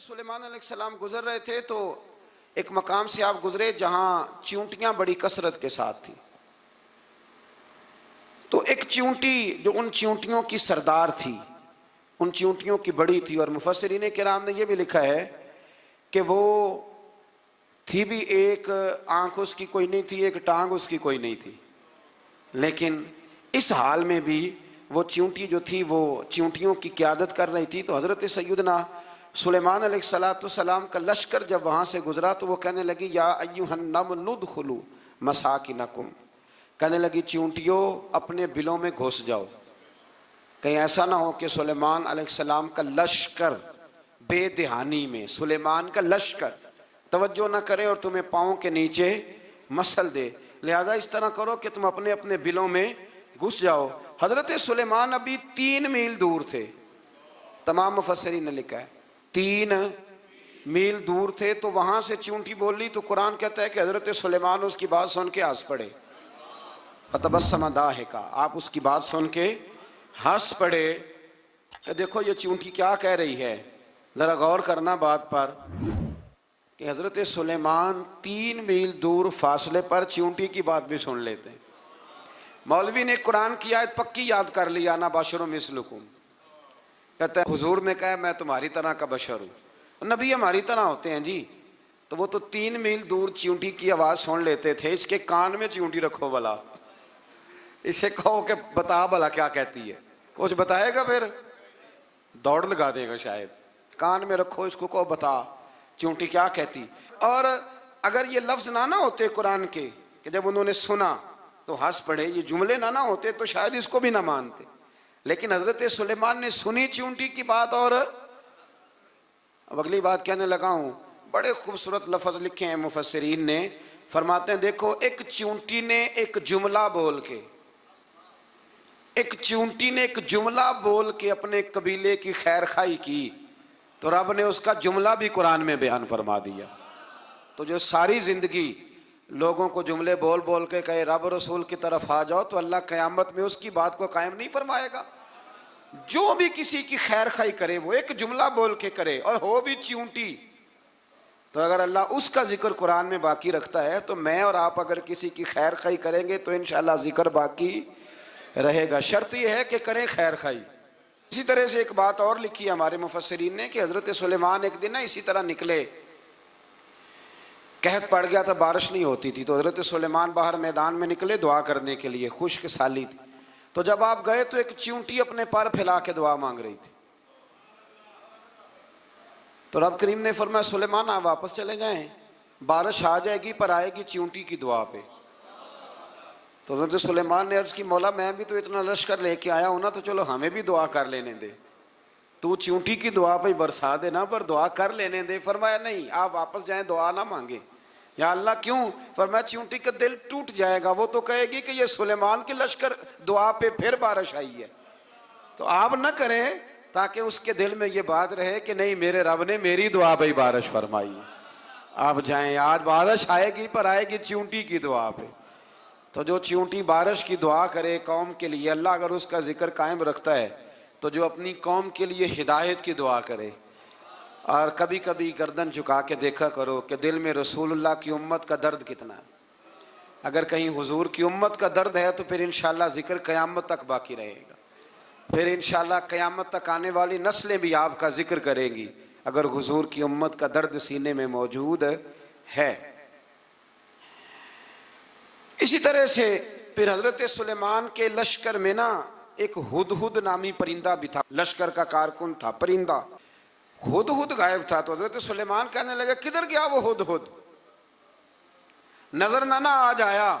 سلیمان علیہ السلام گزر رہے تھے تو ایک مقام سے آپ گزرے جہاں چیونٹیاں بڑی کثرت کے ساتھ تھیں. تو ایک چیونٹی جو ان چیونٹیوں کی سردار تھی، ان چیونٹیوں کی بڑی تھی، اور مفسرین کرام نے یہ بھی لکھا ہے کہ وہ تھی بھی ایک آنکھ اس کی کوئی نہیں تھی، ایک ٹانگ اس کی کوئی نہیں تھی، لیکن اس حال میں بھی وہ چیونٹی جو تھی وہ چیونٹیوں کی قیادت کر رہی تھی. تو حضرت سیدنا سلیمان علیہ السلام کا لشکر جب وہاں سے گزرا تو وہ کہنے لگی یا ایھا النمل ادخلوا مساکنکم، کہنے لگی چیونٹیوں اپنے بلوں میں گھس جاؤ، کہیں ایسا نہ ہو کہ سلیمان علیہ السلام کا لشکر بے دہانی میں سلیمان کا لشکر توجہ نہ کرے اور تمہیں پاؤں کے نیچے مسل دے، لہذا اس طرح کرو کہ تم اپنے اپنے بلوں میں گھس جاؤ. حضرت سلیمان ابھی 3 میل دور تھے، تمام مفسرین نے لکھا ہے 3 میل دور تھے. تو وہاں سے چیونٹی بول لی تو قرآن کہتا ہے کہ حضرت سلیمان اس کی بات سن کے ہنس پڑے، فتبسم ضاحکا، آپ اس کی بات سن کے ہنس پڑے کہ دیکھو یہ چیونٹی کیا کہہ رہی ہے. ذرا غور کرنا بات پر کہ حضرت سلیمان 3 میل دور فاصلے پر چیونٹی کی بات بھی سن لیتے ہیں. مولوی نے قرآن کی آیت پکی یاد کر لی، انا بشر مثلکم، کہتا ہے حضور نے کہا میں تمہاری طرح کا بشر ہوں، نبی ہماری طرح ہوتے ہیں جی. تو وہ تو 3 میل دور چیونٹی کی آواز سن لیتے تھے، اس کے کان میں چیونٹی رکھو بلا، اسے کہو کہ بتا بلا کیا کہتی ہے، کچھ بتائے گا پھر دوڑ لگا دے گا شاید. کان میں رکھو اس کو، کہو بتا چیونٹی کیا کہتی. اور اگر یہ لفظ نہ ہوتے قرآن کے کہ جب انہوں نے سنا تو ہنس پڑے، یہ جملے نہ ہوتے تو شاید اس کو بھی نہ مانتے، لیکن حضرت سلیمان نے سنی چیونٹی کی بات. اور اب اگلی بات کہنے لگا ہوں، بڑے خوبصورت لفظ لکھے ہیں مفسرین نے، فرماتے ہیں دیکھو ایک چیونٹی نے ایک جملہ بول کے، ایک چیونٹی نے ایک جملہ بول کے اپنے قبیلے کی خیر خواہی کی تو رب نے اس کا جملہ بھی قرآن میں بیان فرما دیا. تو جو ساری زندگی لوگوں کو جملے بول بول کے کہے رب رسول کی طرف آ جاؤ، تو اللہ قیامت میں اس کی بات کو قائم نہیں فرمائے گا. جو بھی کسی کی خیر خواہی کرے وہ ایک جملہ بول کے کرے اور ہو بھی چیونٹی، تو اگر اللہ اس کا ذکر قرآن میں باقی رکھتا ہے تو میں اور آپ اگر کسی کی خیر خواہی کریں گے تو انشاءاللہ ذکر باقی رہے گا. شرط یہ ہے کہ کریں خیر خواہی. اسی طرح سے ایک بات اور لکھی ہے ہمارے مفسرین نے کہ حضرت سلیمان ایک دن اسی طرح نکلے، قحط پڑ گیا تھا، بارش نہیں ہوتی تھی، تو حضرت سلیمان باہر میدان میں نکلے دعا کرنے کے لیے، خشک سالی تھی. تو جب آپ گئے تو ایک چیونٹی اپنے پر پھیلا کے دعا مانگ رہی تھی. تو رب کریم نے فرمایا سلیمان آپ واپس چلے جائیں، بارش آ جائے گی پر آئے گی چیونٹی کی دعا پہ. تو حضرت سلیمان نے عرض کی مولا میں بھی تو اتنا لشکر لے کے آیا ہوں نا، تو چلو ہمیں بھی دعا کر لینے دے، تو چیونٹی کی دعا پہ برسا دینا پر دعا کر لینے دے. فرمایا نہیں آپ واپس جائیں، دعا نہ مانگیں. یا اللہ کیوں؟ فرمایا چیونٹی کا دل ٹوٹ جائے گا، وہ تو کہے گی کہ یہ سلیمان کی لشکر دعا پہ پھر بارش آئی ہے. تو آپ نہ کریں تاکہ اس کے دل میں یہ بات رہے کہ نہیں میرے رب نے میری دعا پہ بارش فرمائی. آپ جائیں، آج بارش آئے گی پر آئے گی چیونٹی کی دعا پہ. تو جو چیونٹی بارش کی دعا کرے قوم کے لیے، اللہ اگر اس کا ذکر قائم رکھتا ہے تو جو اپنی قوم کے لیے ہدایت کی دعا کرے. اور کبھی کبھی گردن جھکا کے دیکھا کرو کہ دل میں رسول اللہ کی امت کا درد کتنا ہے. اگر کہیں حضور کی امت کا درد ہے تو پھر انشاءاللہ ذکر قیامت تک باقی رہے گا، پھر انشاءاللہ قیامت تک آنے والی نسلیں بھی آپ کا ذکر کریں گی اگر حضور کی امت کا درد سینے میں موجود ہے. اسی طرح سے پھر حضرت سلیمان کے لشکر میں نا ایک ہدہد نامی پرندہ بھی تھا، لشکر کا کارکن تھا پرندہ. ہدہد غائب تھا تو حضرت سلیمان کہنے لگے کدھر گیا وہ ہدہد؟ نظر نہ آ جایا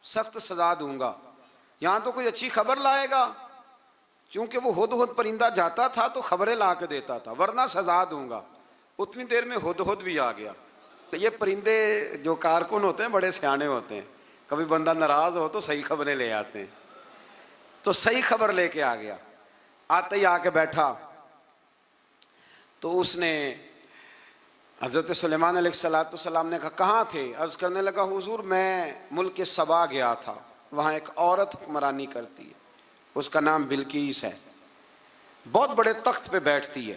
سخت سزا دوں گا. یہاں تو کوئی اچھی خبر لائے گا، چونکہ وہ ہدہد پرندہ جاتا تھا تو خبریں لا کے دیتا تھا، ورنہ سزا دوں گا. اتنی دیر میں ہدہد بھی آ گیا. تو یہ پرندے جو کارکن ہوتے ہیں بڑے سیانے ہوتے ہیں، کبھی بندہ ناراض ہو تو صحیح خبریں لے آتے ہیں. تو صحیح خبر لے کے آ گیا. آتے ہی آ کے بیٹھا تو اس نے حضرت سلیمان علیہ السلام نے کہا کہاں تھے؟ عرض کرنے لگا حضور میں ملک سبا گیا تھا، وہاں ایک عورت حکمرانی کرتی ہے، اس کا نام بلقیس ہے، بہت بڑے تخت پہ بیٹھتی ہے.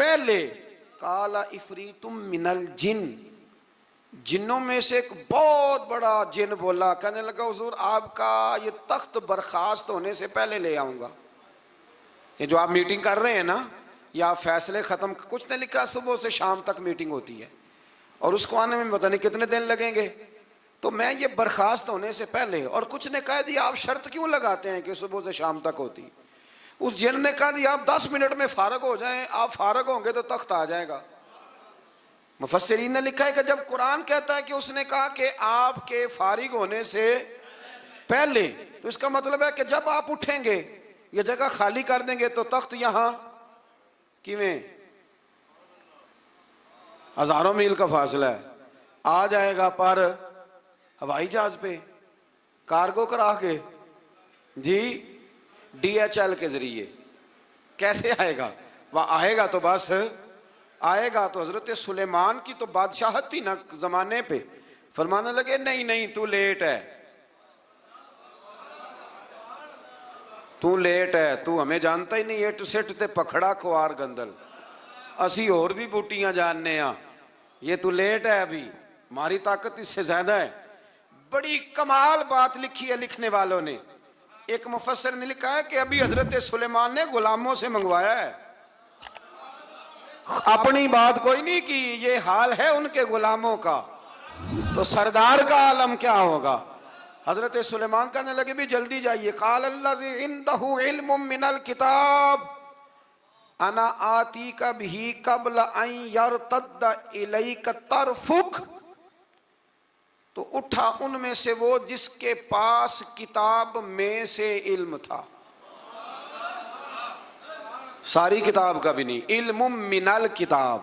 پہلے کالا افریتم من الجن، جنوں میں سے ایک بہت بڑا جن بولا، کہنے لگا حضور آپ کا یہ تخت برخاست ہونے سے پہلے لے آؤں گا. یہ جو آپ میٹنگ کر رہے ہیں نا، یا آپ فیصلے ختم، کچھ نے لکھا صبح سے شام تک میٹنگ ہوتی ہے اور اس کو آنے میں پتہ نہیں کتنے دن لگیں گے، تو میں یہ برخاست ہونے سے پہلے. اور کچھ نے کہہ دیا آپ شرط کیوں لگاتے ہیں کہ صبح سے شام تک ہوتی. اس جن نے کہا دیا آپ 10 منٹ میں فارغ ہو جائیں، آپ فارغ ہوں گے تو تخت آ جائے گا. مفسرین نے لکھا ہے کہ جب قرآن کہتا ہے کہ اس نے کہا کہ آپ کے فارغ ہونے سے پہلے، تو اس کا مطلب ہے کہ جب آپ اٹھیں گے یہ جگہ خالی کر دیں گے تو تخت یہاں کیویں ہزاروں میل کا فاصلہ ہے آ جائے گا، پر ہوائی جہاز پہ کارگو کرا کے، جی ڈی ایچ ایل کے ذریعے کیسے آئے گا؟ وہ آئے گا تو بس آئے گا. تو حضرت سلیمان کی تو بادشاہت تھی نا زمانے پہ، فرمانے لگے نہیں نہیں تو لیٹ ہے، تو لیٹ ہے، تو ہمیں جانتا ہی نہیں. ایٹ سٹ تے پکھڑا کوار گندل، اسی اور بھی بوٹیاں جاننے ہاں، یہ تو لیٹ ہے، ابھی ہماری طاقت اس سے زیادہ ہے. بڑی کمال بات لکھی ہے لکھنے والوں نے. ایک مفسر نے لکھا ہے کہ ابھی حضرت سلیمان نے غلاموں سے منگوایا ہے، اپنی بات کوئی نہیں کی. یہ حال ہے ان کے غلاموں کا، تو سردار کا عالم کیا ہوگا. حضرت سلیمان کہنے لگے بھی جلدی جائیے. قال الذی عنده علم من الکتاب انا آتیک بہ قبل ان یرتد الیک طرفک. تو اٹھا ان میں سے وہ جس کے پاس کتاب میں سے علم تھا، ساری کتاب کا بھی نہیں، علم من الکتاب،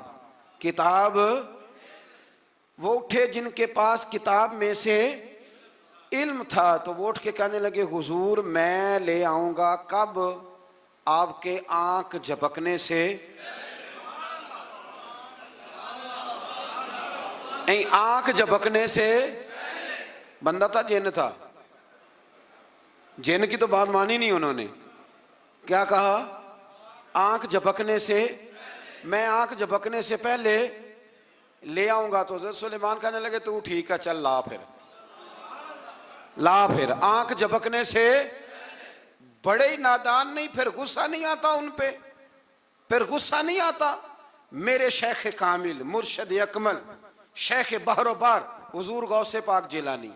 کتاب. وہ اٹھے جن کے پاس کتاب میں سے علم تھا، تو وہ اٹھ کے کہنے لگے حضور میں لے آؤں گا. کب؟ آپ کے آنکھ جھپکنے سے، آنکھ جھپکنے سے. بندہ تھا جن تھا؟ جن کی تو بات مانی نہیں انہوں نے. کیا کہا؟ آنکھ جھپکنے سے، میں آنکھ جھپکنے سے پہلے لے آؤں گا. تو حضرت سلیمان کہنے لگے تو ٹھیک ہے چل لا پھر، لا پھر. آنکھ جھپکنے سے بڑے ہی نادان نہیں، پھر غصہ نہیں آتا ان پہ، پھر غصہ نہیں آتا. میرے شیخ کامل، مرشد اکمل، شیخ بحر و بار حضور غوث پاک جیلانی،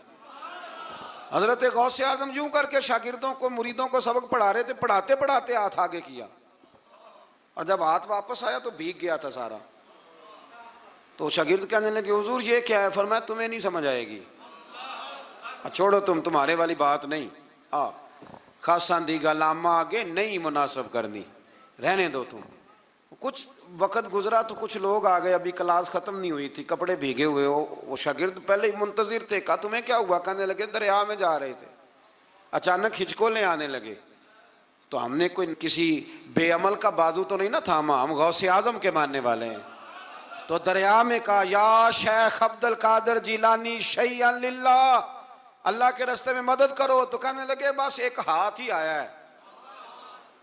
حضرت غوث اعظم یوں کر کے شاگردوں کو، مریدوں کو سبق پڑھا رہے تھے، پڑھاتے پڑھاتے ہاتھ آگے کیا، اور جب ہاتھ واپس آیا تو بھیگ گیا تھا سارا. تو شاگرد کہنے لگے حضور یہ کیا ہے؟ فرمایا تمہیں نہیں سمجھ آئے گی، چھوڑو تمہارے والی بات نہیں. خاصاں دی گل آما آگے نہیں مناسب کرنی، رہنے دو تم. کچھ وقت گزرا تو کچھ لوگ آ گئے، ابھی کلاس ختم نہیں ہوئی تھی، کپڑے بھیگے ہوئے ہو. وہ شاگرد پہلے ہی منتظر تھے. کہا تمہیں کیا ہوا؟ کہنے لگے دریا میں جا رہے تھے، اچانک ہچکولیں آنے لگے. تو ہم نے کوئی کسی بے عمل کا بازو تو نہیں نہ تھاما، ہم غوث اعظم کے ماننے والے ہیں. تو دریا میں کہا یا شیخ عبد القادر جیلانی شیئا للہ، اللہ کے راستے میں مدد کرو. تو کہنے لگے بس ایک ہاتھ ہی آیا ہے،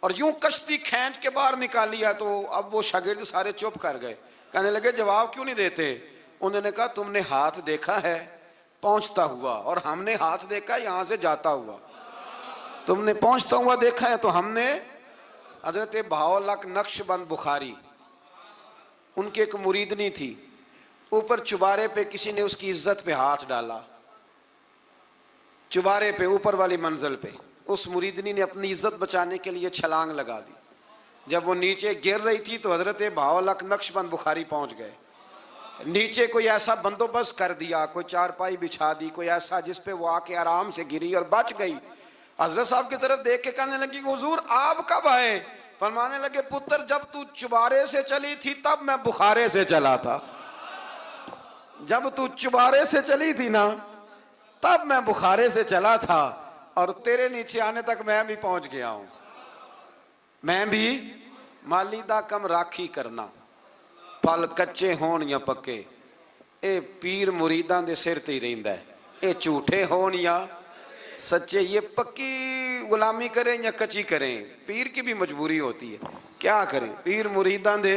اور یوں کشتی کھینچ کے باہر نکالی ہے. تو اب وہ شاگرد سارے چپ کر گئے، کہنے لگے جواب کیوں نہیں دیتے؟ انہوں نے کہا تم نے ہاتھ دیکھا ہے پہنچتا ہوا، اور ہم نے ہاتھ دیکھا ہے یہاں سے جاتا ہوا. تم نے پہنچتا ہوا دیکھا ہے، تو ہم نے. حضرت بہاؤالحق نقشبند بخاری، ان کی ایک مریدنی تھی، اوپر چبارے پہ کسی نے اس کی عزت پہ ہاتھ ڈالا، چبارے پہ اوپر والی منزل پہ. اس مریدنی نے اپنی عزت بچانے کے لیے چھلانگ لگا دی. جب وہ نیچے گر رہی تھی تو حضرت بہاؤالحق نقشبند بخاری پہنچ گئے. نیچے کوئی ایسا بندوبست کر دیا، کوئی چارپائی بچھا دی، کوئی ایسا جس پہ وہ آ کے آرام سے گری اور بچ گئی. حضرت صاحب کی طرف دیکھ کے کہنے لگی حضور آپ کب آئے؟ فرمانے لگے پتر جب تو چبارے سے چلی تھی تب میں بخارے سے چلا تھا. جب تو چبارے سے چلی تھی نا تب میں بخارے سے چلا تھا، اور تیرے نیچے آنے تک میں بھی پہنچ گیا ہوں. میں بھی مالیدہ کم راکھی کرنا، پھل کچے ہون یا پکے، اے پیر مریداں دے سر تے ہی رہندا ہے. اے جھوٹے ہون یا سچے، یہ پکی غلامی کریں یا کچی کریں، پیر کی بھی مجبوری ہوتی ہے. کیا کریں؟ پیر مریداں دے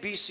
20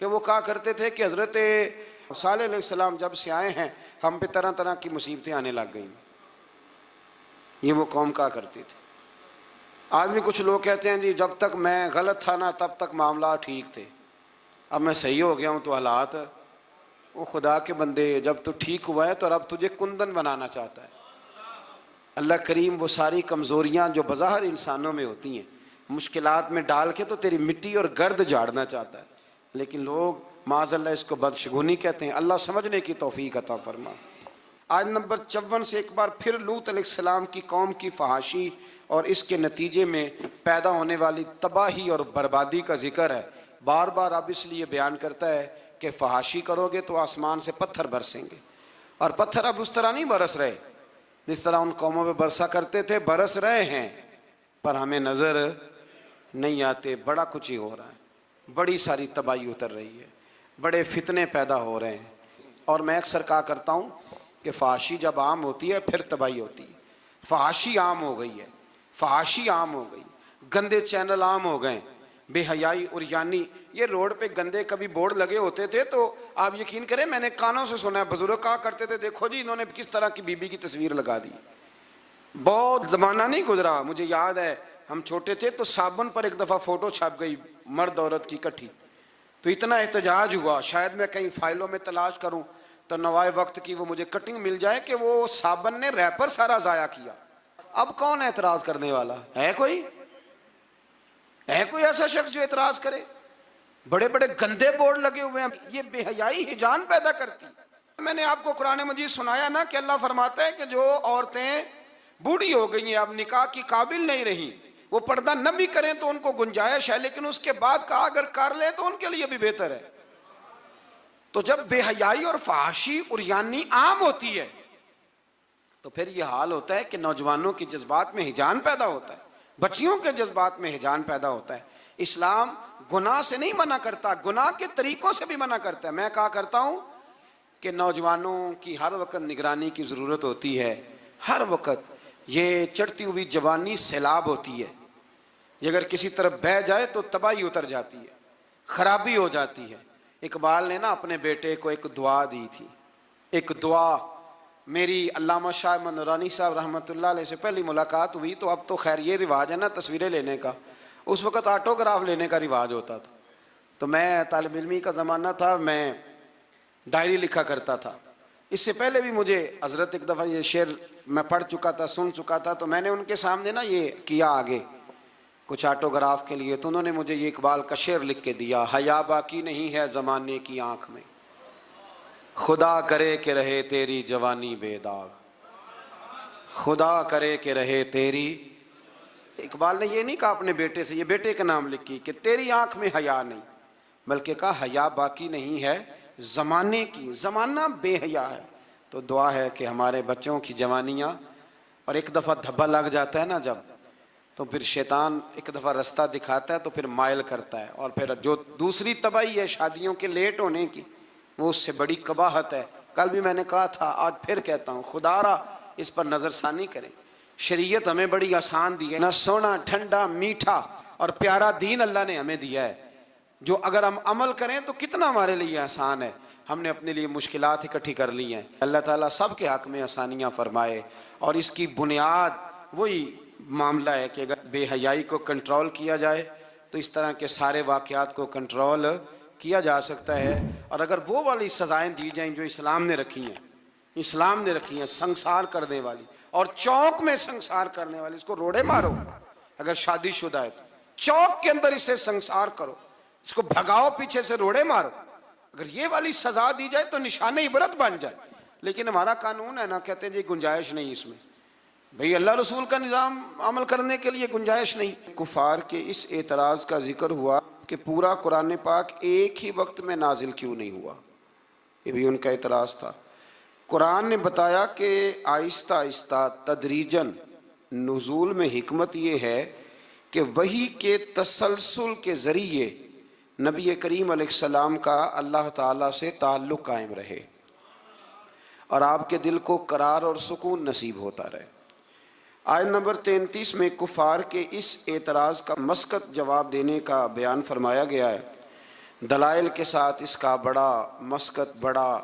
کہ وہ کہا کرتے تھے کہ حضرت صالح علیہ السلام جب سے آئے ہیں ہم پہ طرح طرح کی مصیبتیں آنے لگ گئیں. یہ وہ قوم کہا کرتی تھی. آج بھی کچھ لوگ کہتے ہیں جی جب تک میں غلط تھا نا تب تک معاملات ٹھیک تھے، اب میں صحیح ہو گیا ہوں تو حالات. وہ خدا کے بندے، جب تو ٹھیک ہوا ہے تو رب تجھے کندن بنانا چاہتا ہے. اللہ کریم وہ ساری کمزوریاں جو بظاہر انسانوں میں ہوتی ہیں مشکلات میں ڈال کے تو تیری مٹی اور گرد جھاڑنا چاہتا ہے، لیکن لوگ معاذ اللہ اس کو بدشگونی کہتے ہیں. اللہ سمجھنے کی توفیق عطا فرما. آیت نمبر 54 سے ایک بار پھر لوط علیہ السلام کی قوم کی فحاشی اور اس کے نتیجے میں پیدا ہونے والی تباہی اور بربادی کا ذکر ہے. بار بار اب اس لیے بیان کرتا ہے کہ فحاشی کرو گے تو آسمان سے پتھر برسیں گے، اور پتھر اب اس طرح نہیں برس رہے جس طرح ان قوموں پہ برسا کرتے تھے. برس رہے ہیں پر ہمیں نظر نہیں آتے. بڑا کچھ ہی ہو رہا ہے، بڑی ساری تباہی اتر رہی ہے، بڑے فتنے پیدا ہو رہے ہیں. اور میں اکثر کہا کرتا ہوں کہ فحاشی جب عام ہوتی ہے پھر تباہی ہوتی ہے. فحاشی عام ہو گئی ہے، فحاشی عام ہو گئی، گندے چینل عام ہو گئے، بے حیائی اور یعنی یہ روڈ پہ گندے کبھی بورڈ لگے ہوتے تھے تو آپ یقین کریں میں نے کانوں سے سنا ہے بزرگ کہا کرتے تھے دیکھو جی انہوں نے کس طرح کی بی بی کی تصویر لگا دی. بہت زمانہ نہیں گزرا، مجھے یاد ہے ہم چھوٹے تھے تو صابن پر ایک دفعہ فوٹو چھپ گئی مرد عورت کی کٹھی، تو اتنا احتجاج ہوا. شاید میں کہیں فائلوں میں تلاش کروں تو نوائے وقت کی وہ مجھے کٹنگ مل جائے کہ وہ صابن نے ریپر سارا ضائع کیا. اب کون اعتراض کرنے والا ہے؟ کوئی ایسا شخص جو اعتراض کرے؟ بڑے بڑے گندے بورڈ لگے ہوئے ہیں. یہ بے حیائی ہجان پیدا کرتی. میں نے آپ کو قرآن مجید سنایا نا کہ اللہ فرماتا ہے کہ جو عورتیں بوڑھی ہو گئی ہیں اب نکاح کی قابل نہیں رہی، وہ پردہ نہ بھی کریں تو ان کو گنجائش ہے، لیکن اس کے بعد کہا اگر کر لیں تو ان کے لیے بھی بہتر ہے. تو جب بے حیائی اور فحاشی اور یعنی عام ہوتی ہے تو پھر یہ حال ہوتا ہے کہ نوجوانوں کے جذبات میں ہجان پیدا ہوتا ہے، بچیوں کے جذبات میں ہجان پیدا ہوتا ہے. اسلام گناہ سے نہیں منع کرتا، گناہ کے طریقوں سے بھی منع کرتا ہے. میں کہا کرتا ہوں کہ نوجوانوں کی ہر وقت نگرانی کی ضرورت ہوتی ہے. ہر وقت یہ چڑھتی ہوئی جوانی سیلاب ہوتی ہے، یہ اگر کسی طرف بہہ جائے تو تباہی اتر جاتی ہے، خرابی ہو جاتی ہے. اقبال نے نا اپنے بیٹے کو ایک دعا دی تھی. ایک دعا میری علامہ شاہ احمد نورانی صاحب رحمۃ اللہ علیہ سے پہلی ملاقات ہوئی تو اب تو خیر یہ رواج ہے نا تصویریں لینے کا، اس وقت آٹوگراف لینے کا رواج ہوتا تھا. تو میں طالب علمی کا زمانہ تھا، میں ڈائری لکھا کرتا تھا. اس سے پہلے بھی مجھے حضرت ایک دفعہ یہ شعر میں پڑھ چکا تھا، سن چکا تھا، تو میں نے ان کے سامنے نا یہ کیا آگے کچھ آٹوگراف کے لیے، تو انہوں نے مجھے یہ اقبال کا شعر لکھ کے دیا. حیا باقی نہیں ہے زمانے کی آنکھ میں، خدا کرے کہ رہے تیری جوانی بے داغ، خدا کرے کہ رہے تیری. اقبال نے یہ نہیں کہا اپنے بیٹے سے، یہ بیٹے کا نام لکھی کہ تیری آنکھ میں حیا نہیں، بلکہ کہا حیا باقی نہیں ہے زمانے کی، زمانہ بے حیا ہے. تو دعا ہے کہ ہمارے بچوں کی جوانیاں، اور ایک دفعہ دھبا لگ جاتا ہے نا جب، تو پھر شیطان ایک دفعہ رستہ دکھاتا ہے تو پھر مائل کرتا ہے. اور پھر جو دوسری تباہی ہے شادیوں کے لیٹ ہونے کی، وہ اس سے بڑی قباحت ہے. کل بھی میں نے کہا تھا، آج پھر کہتا ہوں، خدا را اس پر نظر ثانی کریں. شریعت ہمیں بڑی آسان دی ہے، نہ سونا ٹھنڈا میٹھا اور پیارا دین اللہ نے ہمیں دیا ہے، جو اگر ہم عمل کریں تو کتنا ہمارے لیے آسان ہے. ہم نے اپنے لیے مشکلات اکٹھی کر لی ہیں. اللہ تعالیٰ سب کے حق میں آسانیاں فرمائے. اور اس کی بنیاد وہی معاملہ ہے کہ اگر بے حیائی کو کنٹرول کیا جائے تو اس طرح کے سارے واقعات کو کنٹرول کیا جا سکتا ہے. اور اگر وہ والی سزائیں دی جائیں جو اسلام نے رکھی ہیں، اسلام نے رکھی ہیں، سنسار کرنے والی اور چوک میں سنسار کرنے والی، اس کو روڑے مارو. اگر شادی شدہ ہے تو چوک کے اندر اسے سنسار کرو، اس کو بھگاؤ، پیچھے سے روڑے مارو. اگر یہ والی سزا دی جائے تو نشان عبرت بن جائے. لیکن ہمارا قانون ہے نا، کہتے ہیں جی گنجائش نہیں اس میں. بھئی اللہ رسول کا نظام عمل کرنے کے لیے گنجائش نہیں. کفار کے اس اعتراض کا ذکر ہوا کہ پورا قرآن پاک ایک ہی وقت میں نازل کیوں نہیں ہوا، یہ بھی ان کا اعتراض تھا. قرآن نے بتایا کہ آہستہ آہستہ تدریجاً نزول میں حکمت یہ ہے کہ وحی کے تسلسل کے ذریعے نبی کریم علیہ السلام کا اللہ تعالیٰ سے تعلق قائم رہے اور آپ کے دل کو قرار اور سکون نصیب ہوتا رہے. آیت نمبر 33 میں کفار کے اس اعتراض کا مسقط جواب دینے کا بیان فرمایا گیا ہے. دلائل کے ساتھ اس کا بڑا مسکت، بڑا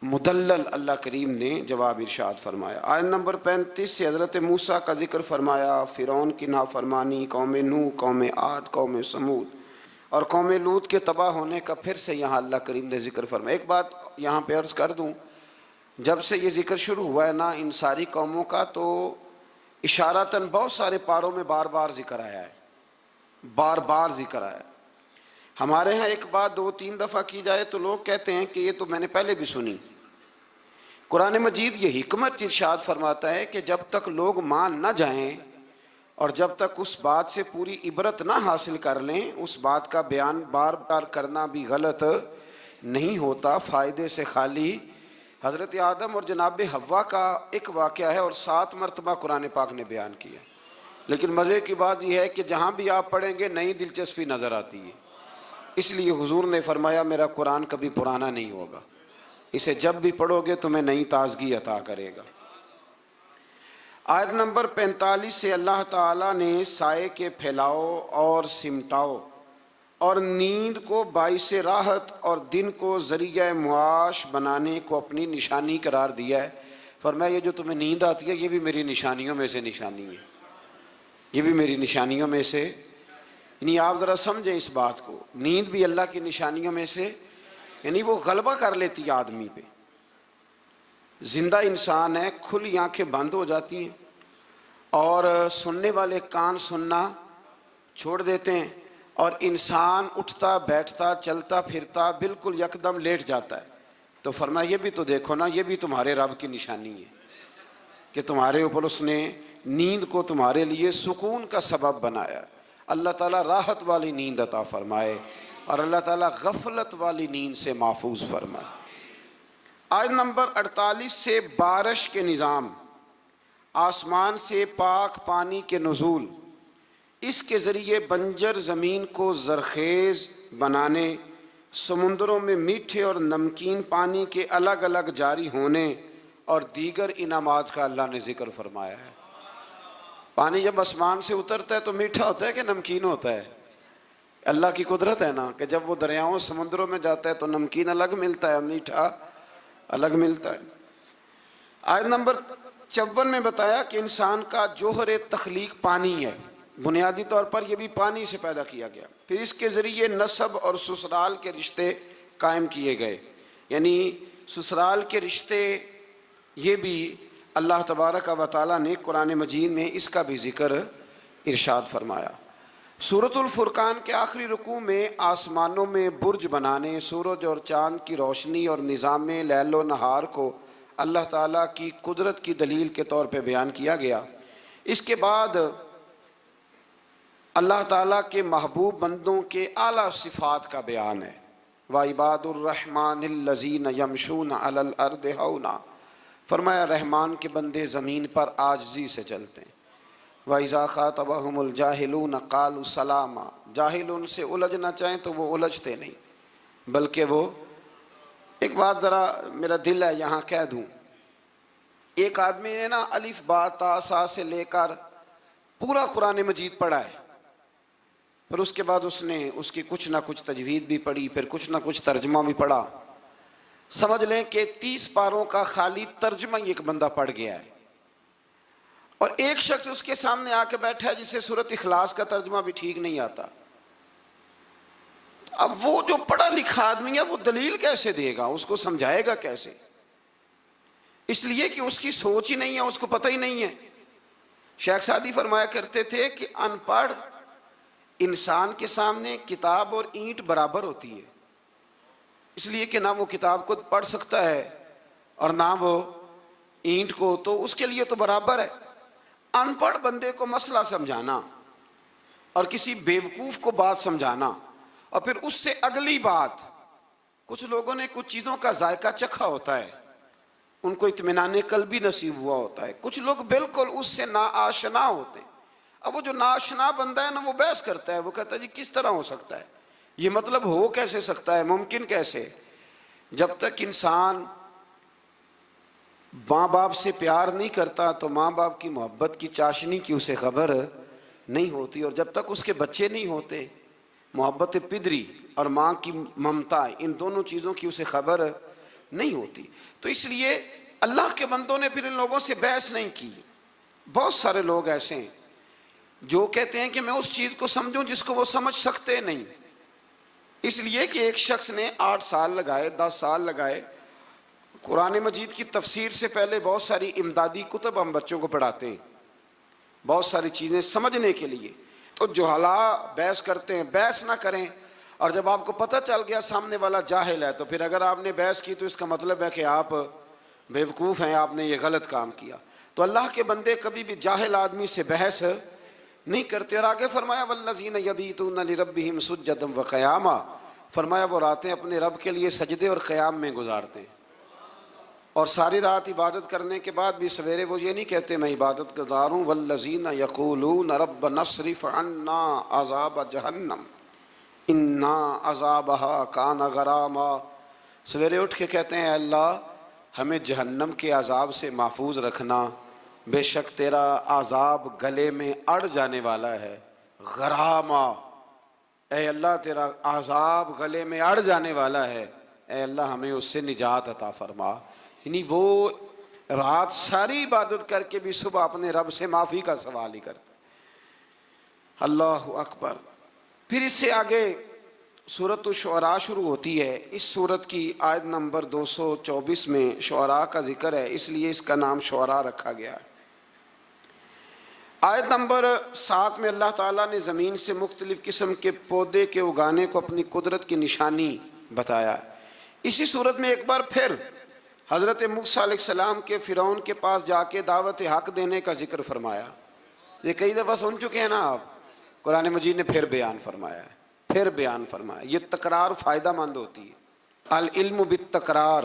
مدلل اللہ کریم نے جواب ارشاد فرمایا۔ آیت نمبر 35 سے حضرت موسیٰ کا ذکر فرمایا، فرعون کی نافرمانی، قوم نوح، قوم عاد، قوم سمود اور قوم لوط کے تباہ ہونے کا پھر سے یہاں اللہ کریم نے ذکر فرمایا۔ ایک بات یہاں پہ عرض کر دوں، جب سے یہ ذکر شروع ہوا ہے نا ان ساری قوموں کا، تو اشارتاً بہت سارے پاروں میں بار بار ذکر آیا ہے، بار بار ذکر آیا ہے۔ ہمارے ہاں ایک بات 2-3 دفعہ کی جائے تو لوگ کہتے ہیں کہ یہ تو میں نے پہلے بھی سنی۔ قرآن مجید یہ حکمت ارشاد فرماتا ہے کہ جب تک لوگ مان نہ جائیں اور جب تک اس بات سے پوری عبرت نہ حاصل کر لیں، اس بات کا بیان بار بار کرنا بھی غلط نہیں ہوتا، فائدے سے خالی۔ حضرت آدم اور جناب حوا کا ایک واقعہ ہے اور 7 مرتبہ قرآن پاک نے بیان کیا، لیکن مزے کی بات یہ ہے کہ جہاں بھی آپ پڑھیں گے نئی دلچسپی نظر آتی ہے۔ اس لیے حضور نے فرمایا میرا قرآن کبھی پرانا نہیں ہوگا، اسے جب بھی پڑھو گے تمہیں نئی تازگی عطا کرے گا۔ آیت نمبر 45 سے اللہ تعالیٰ نے سائے کے پھیلاؤ اور سمٹاؤ اور نیند کو باعث راحت اور دن کو ذریعہ معاش بنانے کو اپنی نشانی قرار دیا ہے۔ فرمایا یہ جو تمہیں نیند آتی ہے یہ بھی میری نشانیوں میں سے نشانی ہے، یہ بھی میری نشانیوں میں سے، یعنی آپ ذرا سمجھیں اس بات کو، نیند بھی اللہ کی نشانیوں میں سے، یعنی وہ غلبہ کر لیتی ہے آدمی پہ۔ زندہ انسان ہے، کھلی آنکھیں بند ہو جاتی ہیں اور سننے والے کان سننا چھوڑ دیتے ہیں اور انسان اٹھتا بیٹھتا چلتا پھرتا بالکل یکدم لیٹ جاتا ہے۔ تو فرمایا یہ بھی تو دیکھو نا، یہ بھی تمہارے رب کی نشانی ہے کہ تمہارے اوپر اس نے نیند کو تمہارے لیے سکون کا سبب بنایا۔ اللہ تعالیٰ راحت والی نیند عطا فرمائے اور اللہ تعالیٰ غفلت والی نیند سے محفوظ فرمائے۔ آیت نمبر 48 سے بارش کے نظام، آسمان سے پاک پانی کے نزول، اس کے ذریعے بنجر زمین کو زرخیز بنانے، سمندروں میں میٹھے اور نمکین پانی کے الگ الگ جاری ہونے اور دیگر انعامات کا اللہ نے ذکر فرمایا ہے۔ پانی جب آسمان سے اترتا ہے تو میٹھا ہوتا ہے کہ نمکین ہوتا ہے؟ اللہ کی قدرت ہے نا کہ جب وہ دریاؤں سمندروں میں جاتا ہے تو نمکین الگ ملتا ہے، میٹھا الگ ملتا ہے۔ آیت نمبر 54 میں بتایا کہ انسان کا جوہر تخلیق پانی ہے، بنیادی طور پر یہ بھی پانی سے پیدا کیا گیا، پھر اس کے ذریعے نسب اور سسرال کے رشتے قائم کیے گئے، یعنی سسرال کے رشتے یہ بھی اللہ تبارک و تعالیٰ نے قرآن مجید میں اس کا بھی ذکر ارشاد فرمایا۔ سورۃ الفرقان کے آخری رکوع میں آسمانوں میں برج بنانے، سورج اور چاند کی روشنی اور نظام لیل و نہار کو اللہ تعالیٰ کی قدرت کی دلیل کے طور پہ بیان کیا گیا۔ اس کے بعد اللہ تعالیٰ کے محبوب بندوں کے اعلیٰ صفات کا بیان ہے۔ وَعِبَادُ الرَّحْمَنِ الَّذِينَ يَمْشُونَ عَلَى الْأَرْضِ هَوْنًا، فرمایا رحمان کے بندے زمین پر عاجزی سے چلتے ہیں۔ وَإِذَا خَاطَبَهُمُ الْجَاهِلُونَ قَالُوا سَلَامًا، جاہل ان سے الجھنا چاہیں تو وہ الجھتے نہیں، بلکہ وہ ایک بات ذرا میرا دل ہے یہاں کہہ دوں، ایک آدمی نے نا الف با تا سا سے لے کر پورا قرآن مجید پڑھا ہے، پھر اس کے بعد اس نے اس کی کچھ نہ کچھ تجوید بھی پڑھی، پھر کچھ نہ کچھ ترجمہ بھی پڑھا، سمجھ لیں کہ 30 پاروں کا خالی ترجمہ ایک بندہ پڑھ گیا ہے، اور ایک شخص اس کے سامنے آ کے بیٹھا ہے جسے سورۃ اخلاص کا ترجمہ بھی ٹھیک نہیں آتا۔ اب وہ جو پڑھا لکھا آدمی ہے وہ دلیل کیسے دے گا، اس کو سمجھائے گا کیسے؟ اس لیے کہ اس کی سوچ ہی نہیں ہے، اس کو پتہ ہی نہیں ہے۔ شیخ سعدی فرمایا کرتے تھے کہ ان پڑھ انسان کے سامنے کتاب اور اینٹ برابر ہوتی ہے، اس لیے کہ نہ وہ کتاب کو پڑھ سکتا ہے اور نہ وہ اینٹ کو، تو اس کے لیے تو برابر ہے۔ ان پڑھ بندے کو مسئلہ سمجھانا اور کسی بیوقوف کو بات سمجھانا اور پھر اس سے اگلی بات، کچھ لوگوں نے کچھ چیزوں کا ذائقہ چکھا ہوتا ہے، ان کو اطمینان قلبی نصیب ہوا ہوتا ہے، کچھ لوگ بالکل اس سے ناآشنا ہوتے ہیں۔ اب وہ جو ناآشنا بندہ ہے نا وہ بحث کرتا ہے، وہ کہتا ہے جی کس طرح ہو سکتا ہے، یہ مطلب ہو کیسے سکتا ہے، ممکن کیسے؟ جب تک انسان ماں باپ سے پیار نہیں کرتا تو ماں باپ کی محبت کی چاشنی کی اسے خبر نہیں ہوتی، اور جب تک اس کے بچے نہیں ہوتے محبت پدری اور ماں کی ممتا، ان دونوں چیزوں کی اسے خبر نہیں ہوتی. تو اس لیے اللہ کے بندوں نے پھر ان لوگوں سے بحث نہیں کی. بہت سارے لوگ ایسے ہیں جو کہتے ہیں کہ میں اس چیز کو سمجھوں جس کو وہ سمجھ سکتے نہیں. اس لیے کہ ایک شخص نے 8 سال لگائے، 10 سال لگائے قرآن مجید کی تفسیر سے پہلے. بہت ساری امدادی کتب ہم بچوں کو پڑھاتے ہیں بہت ساری چیزیں سمجھنے کے لیے. تو جہلاء بحث کرتے ہیں، بحث نہ کریں. اور جب آپ کو پتہ چل گیا سامنے والا جاہل ہے تو پھر اگر آپ نے بحث کی تو اس کا مطلب ہے کہ آپ بیوقوف ہیں، آپ نے یہ غلط کام کیا. تو اللہ کے بندے کبھی بھی جاہل آدمی سے بحث نہیں کرتے. اور آگے فرمایا والذین یبیتون لربہم سجدا وقیاما، فرمایا وہ راتیں اپنے رب کے لیے سجدے اور قیام میں گزارتے ہیں. اور ساری رات عبادت کرنے کے بعد بھی سویرے وہ یہ نہیں کہتے میں عبادت گزار ہوں. والذین یقولون ربنا اصرف عنا عذاب جہنم انا عذابها کان غراما. سویرے اٹھ کے کہتے ہیں اللہ ہمیں جہنم کے عذاب سے محفوظ رکھنا، بے شک تیرا عذاب گلے میں اڑ جانے والا ہے. غراما، اے اللہ تیرا عذاب گلے میں اڑ جانے والا ہے، اے اللہ ہمیں اس سے نجات عطا فرما. یعنی وہ رات ساری عبادت کر کے بھی صبح اپنے رب سے معافی کا سوال ہی کرتے. اللہ اکبر. پھر اس سے آگے سورۃ الشعراء شروع ہوتی ہے. اس سورت کی آیت نمبر 224 میں شعراء کا ذکر ہے، اس لیے اس کا نام شعراء رکھا گیا ہے. آیت نمبر 7 میں اللہ تعالیٰ نے زمین سے مختلف قسم کے پودے کے اگانے کو اپنی قدرت کی نشانی بتایا. اسی صورت میں ایک بار پھر حضرت موسیٰ علیہ السلام کے فرعون کے پاس جا کے دعوت حق دینے کا ذکر فرمایا. یہ کئی دفعہ سن چکے ہیں نا آپ، قرآن مجید نے پھر بیان فرمایا ہے، پھر بیان فرمایا. یہ تکرار فائدہ مند ہوتی ہے. العلم بالتکرار.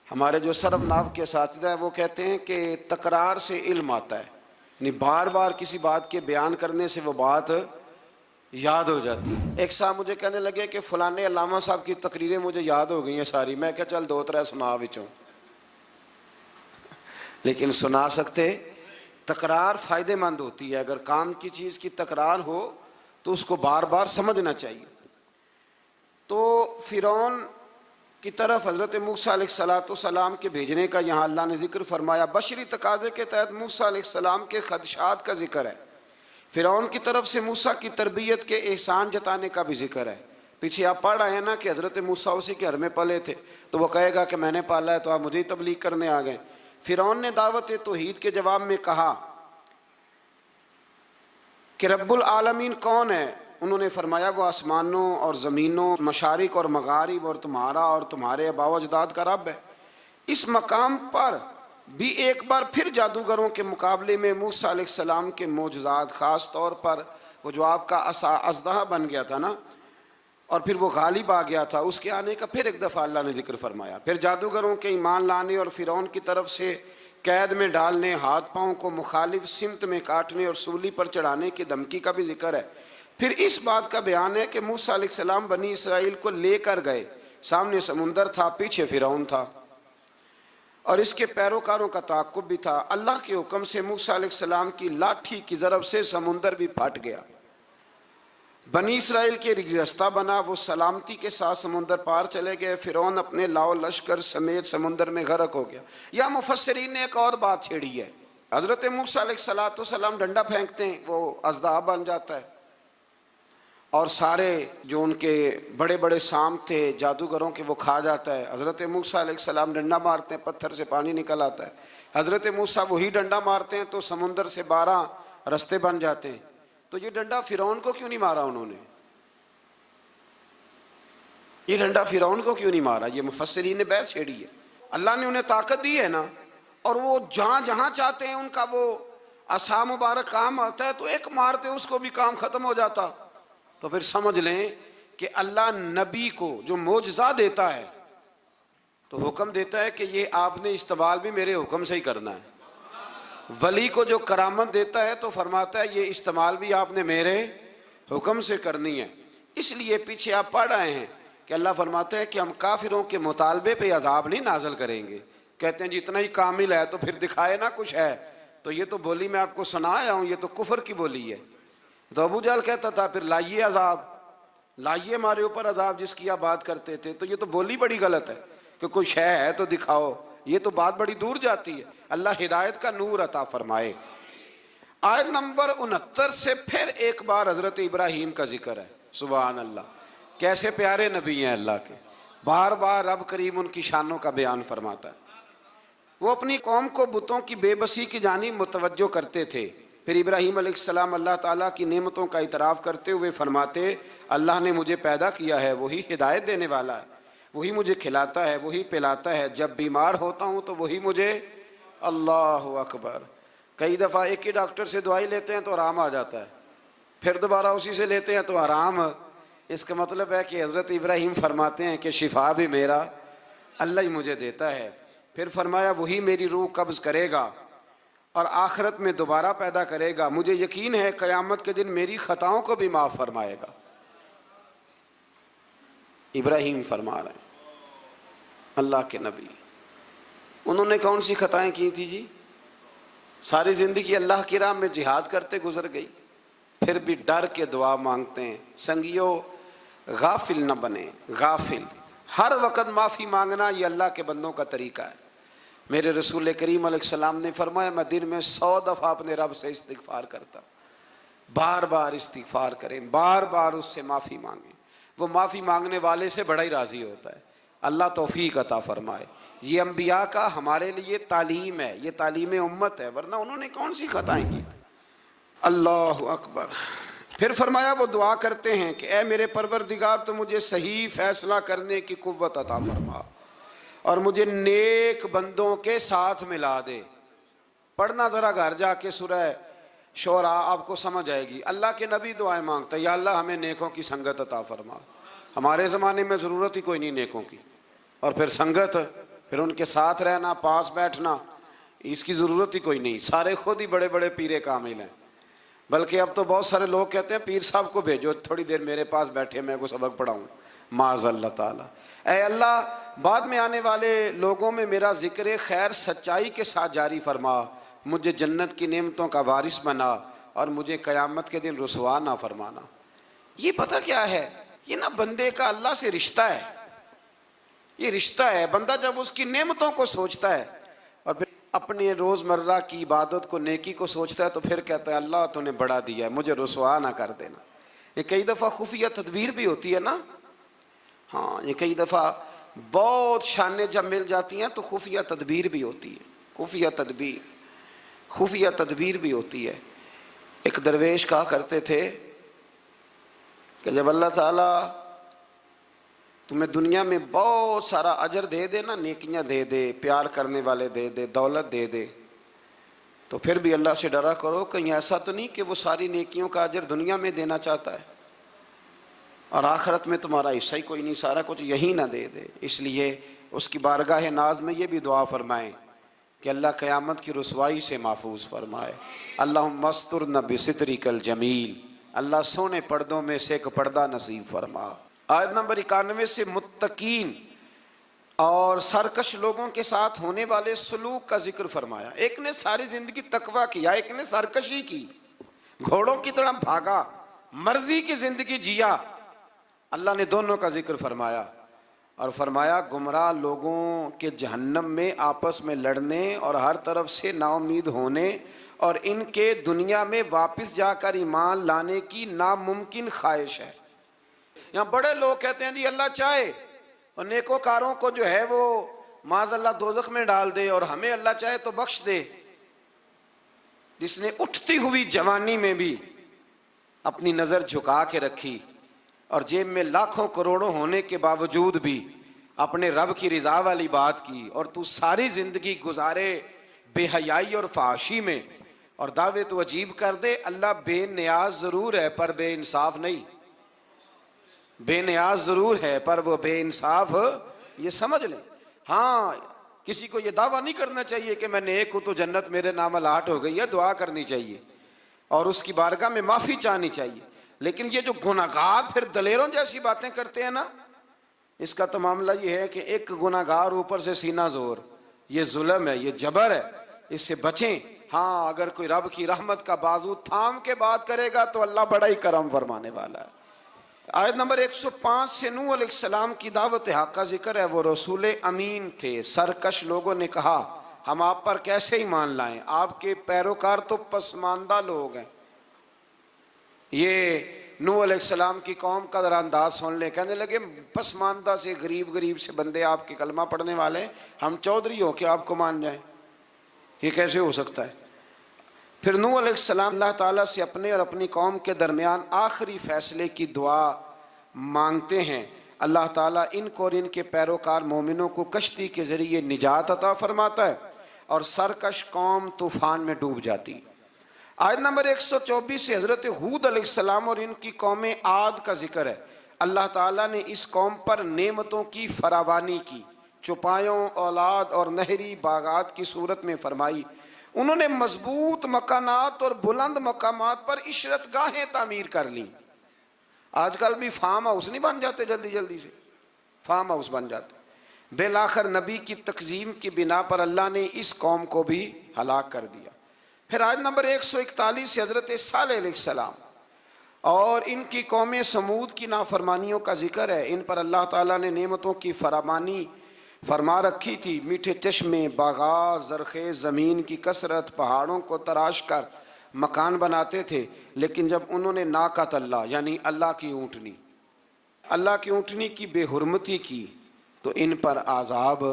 ہمارے جو صرف نحو کے اساتذہ ہیں وہ کہتے ہیں کہ تکرار سے علم آتا ہے، یعنی بار بار کسی بات کے بیان کرنے سے وہ بات یاد ہو جاتی ہے. ایک صاحب مجھے کہنے لگے کہ فلانے علامہ صاحب کی تقریریں مجھے یاد ہو گئی ہیں ساری. میں کہا چل 2-3 سنا وچوں، لیکن سنا سکتے. تکرار فائدے مند ہوتی ہے. اگر کام کی چیز کی تکرار ہو تو اس کو بار بار سمجھنا چاہیے. تو فرعون کی طرف حضرت موسیٰ علیہ السلام کے بھیجنے کا یہاں اللہ نے ذکر فرمایا. بشری تقاضے کے تحت موسیٰ علیہ السلام کے خدشات کا ذکر ہے. فرعون کی طرف سے موسیٰ کی تربیت کے احسان جتانے کا بھی ذکر ہے. پیچھے آپ پڑھ رہے ہیں نا کہ حضرت موسیٰ اسی کے گھر میں پلے تھے، تو وہ کہے گا کہ میں نے پالا ہے تو آپ مجھے تبلیغ کرنے آ گئے. فرعون نے دعوت توحید کے جواب میں کہا کہ رب العالمین کون ہے؟ انہوں نے فرمایا وہ آسمانوں اور زمینوں، مشارق اور مغارب اور تمہارا اور تمہارے آباء و اجداد کا رب ہے. اس مقام پر بھی ایک بار پھر جادوگروں کے مقابلے میں موسیٰ علیہ السلام کے معجزات، خاص طور پر وہ جو آپ کا عصا اژدہا بن گیا تھا نا اور پھر وہ غالب آ گیا تھا، اس کے آنے کا پھر ایک دفعہ اللہ نے ذکر فرمایا. پھر جادوگروں کے ایمان لانے اور فرعون کی طرف سے قید میں ڈالنے، ہاتھ پاؤں کو مخالف سمت میں کاٹنے اور سولی پر چڑھانے کی دھمکی کا بھی ذکر ہے. پھر اس بات کا بیان ہے کہ موسیٰ علیہ السلام بنی اسرائیل کو لے کر گئے. سامنے سمندر تھا، پیچھے فرعون تھا اور اس کے پیروکاروں کا تعاقب بھی تھا. اللہ کے حکم سے موسیٰ علیہ السلام کی لاٹھی کی ضرب سے سمندر بھی پھٹ گیا. بنی اسرائیل کے رستہ بنا، وہ سلامتی کے ساتھ سمندر پار چلے گئے. فرعون اپنے لاؤ لشکر سمیت سمندر میں غرق ہو گیا. یا مفسرین نے ایک اور بات چھیڑی ہے. حضرت موسیٰ علیہ السلام ڈنڈا پھینکتے ہیں، وہ اژدہا بن جاتا ہے اور سارے جو ان کے بڑے بڑے سام تھے جادوگروں کے وہ کھا جاتا ہے. حضرت موسیٰ علیہ السلام ڈنڈا مارتے ہیں، پتھر سے پانی نکل آتا ہے. حضرت موسیٰ وہی ڈنڈا مارتے ہیں تو سمندر سے 12 رستے بن جاتے ہیں. تو یہ ڈنڈا فرعون کو کیوں نہیں مارا انہوں نے؟ یہ ڈنڈا فرعون کو کیوں نہیں مارا؟ یہ مفسرین نے بحث چھیڑی ہے. اللہ نے انہیں طاقت دی ہے نا، اور وہ جہاں جہاں چاہتے ہیں ان کا وہ عصا مبارک کام آتا ہے، تو ایک مارتے اس کو بھی کام ختم ہو جاتا. تو پھر سمجھ لیں کہ اللہ نبی کو جو معجزہ دیتا ہے تو حکم دیتا ہے کہ یہ آپ نے استعمال بھی میرے حکم سے ہی کرنا ہے. ولی کو جو کرامت دیتا ہے تو فرماتا ہے یہ استعمال بھی آپ نے میرے حکم سے کرنی ہے. اس لیے پیچھے آپ پڑھ رہے ہیں کہ اللہ فرماتا ہے کہ ہم کافروں کے مطالبے پہ عذاب نہیں نازل کریں گے. کہتے ہیں جتنا ہی کامل ہے تو پھر دکھائے نا کچھ ہے. تو یہ تو بولی میں آپ کو سنایا ہوں، یہ تو کفر کی بولی ہے. تو ابو جہل کہتا تھا پھر لائیے عذاب. لائیے ہمارے اوپر عذاب جس کی آپ بات کرتے تھے. تو یہ تو بولی بڑی غلط ہے کہ کوئی شے ہے تو دکھاؤ. یہ تو بات بڑی دور جاتی ہے. اللہ ہدایت کا نور عطا فرمائے. آیت نمبر 69 سے پھر ایک بار حضرت ابراہیم کا ذکر ہے. سبحان اللہ, کیسے پیارے نبی ہیں اللہ کے. بار بار رب کریم ان کی شانوں کا بیان فرماتا ہے. وہ اپنی قوم کو بتوں کی بے بسی کی جانب متوجہ کرتے تھے. پھر ابراہیم علیہ السلام اللہ تعالیٰ کی نعمتوں کا اعتراف کرتے ہوئے فرماتے, اللہ نے مجھے پیدا کیا ہے, وہی ہدایت دینے والا ہے, وہی مجھے کھلاتا ہے, وہی پلاتا ہے, جب بیمار ہوتا ہوں تو وہی مجھے. اللہ اکبر. کئی دفعہ ایک ہی ڈاکٹر سے دوائی لیتے ہیں تو آرام آ جاتا ہے, پھر دوبارہ اسی سے لیتے ہیں تو آرام. اس کا مطلب ہے کہ حضرت ابراہیم فرماتے ہیں کہ شفا بھی میرا اللہ ہی مجھے دیتا ہے. پھر فرمایا وہی میری روح قبض کرے گا اور آخرت میں دوبارہ پیدا کرے گا. مجھے یقین ہے قیامت کے دن میری خطاؤں کو بھی معاف فرمائے گا. ابراہیم فرما رہے ہیں اللہ کے نبی. انہوں نے کون سی خطائیں کی تھی جی؟ ساری زندگی اللہ کی راہ میں جہاد کرتے گزر گئی, پھر بھی ڈر کے دعا مانگتے ہیں. سنگیو غافل نہ بنے. غافل ہر وقت معافی مانگنا یہ اللہ کے بندوں کا طریقہ ہے. میرے رسول کریم علیہ السلام نے فرمایا میں دن میں 100 دفعہ اپنے رب سے استغفار کرتا. بار بار استغفار کریں, بار بار اس سے معافی مانگیں. وہ معافی مانگنے والے سے بڑا ہی راضی ہوتا ہے. اللہ توفیق عطا فرمائے. یہ انبیاء کا ہمارے لیے تعلیم ہے, یہ تعلیم امت ہے, ورنہ انہوں نے کون سی خطائیں کی. اللہ اکبر. پھر فرمایا وہ دعا کرتے ہیں کہ اے میرے پروردگار تو مجھے صحیح فیصلہ کرنے کی قوت عطا فرما اور مجھے نیک بندوں کے ساتھ ملا دے. پڑھنا ذرا گھر جا کے سورہ شعراء, آپ کو سمجھ آئے گی. اللہ کے نبی دعائیں مانگتا ہے, یا اللہ ہمیں نیکوں کی سنگت عطا فرما. ہمارے زمانے میں ضرورت ہی کوئی نہیں نیکوں کی, اور پھر سنگت, پھر ان کے ساتھ رہنا, پاس بیٹھنا, اس کی ضرورت ہی کوئی نہیں. سارے خود ہی بڑے بڑے پیر کامل ہیں. بلکہ اب تو بہت سارے لوگ کہتے ہیں پیر صاحب کو بھیجو تھوڑی دیر میرے پاس بیٹھے, میں کو سبق پڑھاؤں. معاذ اللہ تعالیٰ. اے اللہ بعد میں آنے والے لوگوں میں میرا ذکر خیر سچائی کے ساتھ جاری فرما, مجھے جنت کی نعمتوں کا وارث بنا اور مجھے قیامت کے دن رسوا نہ فرمانا. یہ پتہ کیا ہے, یہ نا بندے کا اللہ سے رشتہ ہے. یہ رشتہ ہے. بندہ جب اس کی نعمتوں کو سوچتا ہے اور پھر اپنے روزمرہ کی عبادت کو, نیکی کو سوچتا ہے, تو پھر کہتا ہے اللہ تو نے بڑا دیا ہے, مجھے رسوا نہ کر دینا. یہ کئی دفعہ خفیہ تدبیر بھی ہوتی ہے نا. ہاں, یہ کئی دفعہ بہت شانیں جب مل جاتی ہیں تو خفیہ تدبیر بھی ہوتی ہے. خفیہ تدبیر بھی ہوتی ہے. ایک درویش کہا کرتے تھے کہ جب اللہ تعالیٰ تمہیں دنیا میں بہت سارا اجر دے دے نا, نیکیاں دے دے, پیار کرنے والے دے دے, دولت دے دے, تو پھر بھی اللہ سے ڈرا کرو کہیں ایسا تو نہیں کہ وہ ساری نیکیوں کا اجر دنیا میں دینا چاہتا ہے اور آخرت میں تمہارا حصہ ہی کوئی نہیں, سارا کچھ یہی نہ دے دے. اس لیے اس کی بارگاہ ناز میں یہ بھی دعا فرمائیں کہ اللہ قیامت کی رسوائی سے محفوظ فرمائے. اللہم استرنا بسترک الجمیل, اللہ سونے پردوں میں سے ایک پردہ نصیب فرما. آیت نمبر 91 سے متقین اور سرکش لوگوں کے ساتھ ہونے والے سلوک کا ذکر فرمایا. ایک نے ساری زندگی تقویٰ کیا, ایک نے سرکشی کی, گھوڑوں کی طرح بھاگا, مرضی کی زندگی جیا. اللہ نے دونوں کا ذکر فرمایا اور فرمایا گمراہ لوگوں کے جہنم میں آپس میں لڑنے اور ہر طرف سے نا امید ہونے اور ان کے دنیا میں واپس جا کر ایمان لانے کی ناممکن خواہش ہے. یہاں بڑے لوگ کہتے ہیں جی اللہ چاہے اور نیکوکاروں کو جو ہے وہ معاذ اللہ دوزخ میں ڈال دے اور ہمیں اللہ چاہے تو بخش دے. جس نے اٹھتی ہوئی جوانی میں بھی اپنی نظر جھکا کے رکھی اور جیب میں لاکھوں کروڑوں ہونے کے باوجود بھی اپنے رب کی رضا والی بات کی, اور تو ساری زندگی گزارے بے حیائی اور فحاشی میں اور دعوے تو عجیب کر دے. اللہ بے نیاز ضرور ہے پر بے انصاف نہیں. بے نیاز ضرور ہے پر وہ بے انصاف, یہ سمجھ لیں. ہاں, کسی کو یہ دعویٰ نہیں کرنا چاہیے کہ میں نیک ہوں تو جنت میرے نام الاٹ ہو گئی ہے, دعا کرنی چاہیے اور اس کی بارگاہ میں معافی چاہنی چاہیے. لیکن یہ جو گناہگار پھر دلیروں جیسی باتیں کرتے ہیں نا, اس کا تو معاملہ یہ ہے کہ ایک گناہگار اوپر سے سینہ زور, یہ ظلم ہے, یہ جبر ہے, اس سے بچیں. ہاں, اگر کوئی رب کی رحمت کا بازو تھام کے بات کرے گا تو اللہ بڑا ہی کرم فرمانے والا ہے. آیت نمبر 105 سے نوح علیہ السلام کی دعوت حق کا ذکر ہے۔ وہ رسول امین تھے، سرکش لوگوں نے کہا ہم آپ پر کیسے ایمان لائیں، آپ کے پیروکار تو پسماندہ لوگ ہیں۔ یہ نوح علیہ السلام کی قوم کا ذرا انداز سن لیں، کہنے لگے پسماندہ سے غریب سے بندے آپ کے کلمہ پڑھنے والے ہیں، ہم چودھری ہو کے آپ کو مان جائیں، یہ کیسے ہو سکتا ہے؟ پھر نوح علیہ السلام اللہ تعالیٰ سے اپنے اور اپنی قوم کے درمیان آخری فیصلے کی دعا مانگتے ہیں۔ اللہ تعالیٰ ان کو اور ان کے پیروکار مومنوں کو کشتی کے ذریعے نجات عطا فرماتا ہے اور سرکش قوم طوفان میں ڈوب جاتی۔ آیت نمبر 124 سے حضرت ہود علیہ السلام اور ان کی قوم عاد کا ذکر ہے۔ اللہ تعالیٰ نے اس قوم پر نعمتوں کی فراوانی کی، چوپایوں، اولاد اور نہری باغات کی صورت میں فرمائی۔ انہوں نے مضبوط مکانات اور بلند مقامات پر عشرت گاہیں تعمیر کر لیں۔ آج کل بھی فارم ہاؤس نہیں بن جاتے جلدی سے، فارم ہاؤس بن جاتے۔ بالآخر نبی کی تکذیب کی بنا پر اللہ نے اس قوم کو بھی ہلاک کر دیا۔ پھر آیت نمبر 141 سے حضرت صالح علیہ السلام اور ان کی قوم سمود کی نافرمانیوں کا ذکر ہے۔ ان پر اللہ تعالیٰ نے نعمتوں کی فراوانی فرما رکھی تھی، میٹھے چشمے، باغات، زرخیز زمین کی کثرت، پہاڑوں کو تراش کر مکان بناتے تھے، لیکن جب انہوں نے ناقۃ اللہ یعنی اللہ کی اونٹنی کی بے حرمتی کی تو ان پر عذاب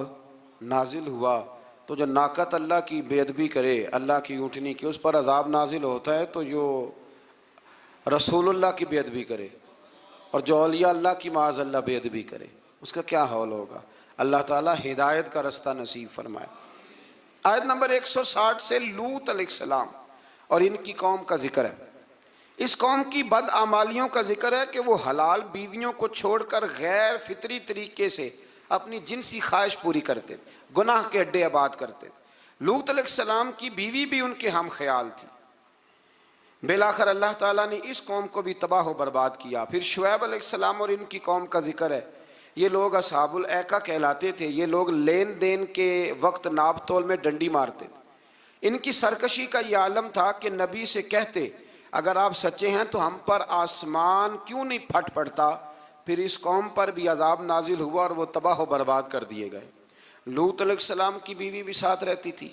نازل ہوا۔ تو جو ناقۃ اللہ کی بے ادبی کرے، اللہ کی اونٹنی کی، اس پر عذاب نازل ہوتا ہے، تو جو رسول اللہ کی بے ادبی کرے اور جو اولیاء اللہ کی معاذ اللہ بے ادبی کرے، اس کا کیا حال ہوگا؟ اللہ تعالیٰ ہدایت کا رستہ نصیب فرمائے۔ آیت نمبر 160 سے لوط علیہ السلام اور ان کی قوم کا ذکر ہے۔ اس قوم کی بدعمالیوں کا ذکر ہے کہ وہ حلال بیویوں کو چھوڑ کر غیر فطری طریقے سے اپنی جنسی خواہش پوری کرتے، گناہ کے اڈے آباد کرتے۔ لوط علیہ السلام کی بیوی بھی ان کے ہم خیال تھی۔ بالآخر اللہ تعالیٰ نے اس قوم کو بھی تباہ و برباد کیا۔ پھر شعیب علیہ السلام اور ان کی قوم کا ذکر ہے۔ یہ لوگ اصحاب الایکہ کہلاتے تھے۔ یہ لوگ لین دین کے وقت ناپ تول میں ڈنڈی مارتے تھے۔ ان کی سرکشی کا یہ عالم تھا کہ نبی سے کہتے اگر آپ سچے ہیں تو ہم پر آسمان کیوں نہیں پھٹ پڑتا؟ پھر اس قوم پر بھی عذاب نازل ہوا اور وہ تباہ و برباد کر دیے گئے۔ لوط علیہ السلام کی بیوی بھی ساتھ رہتی تھی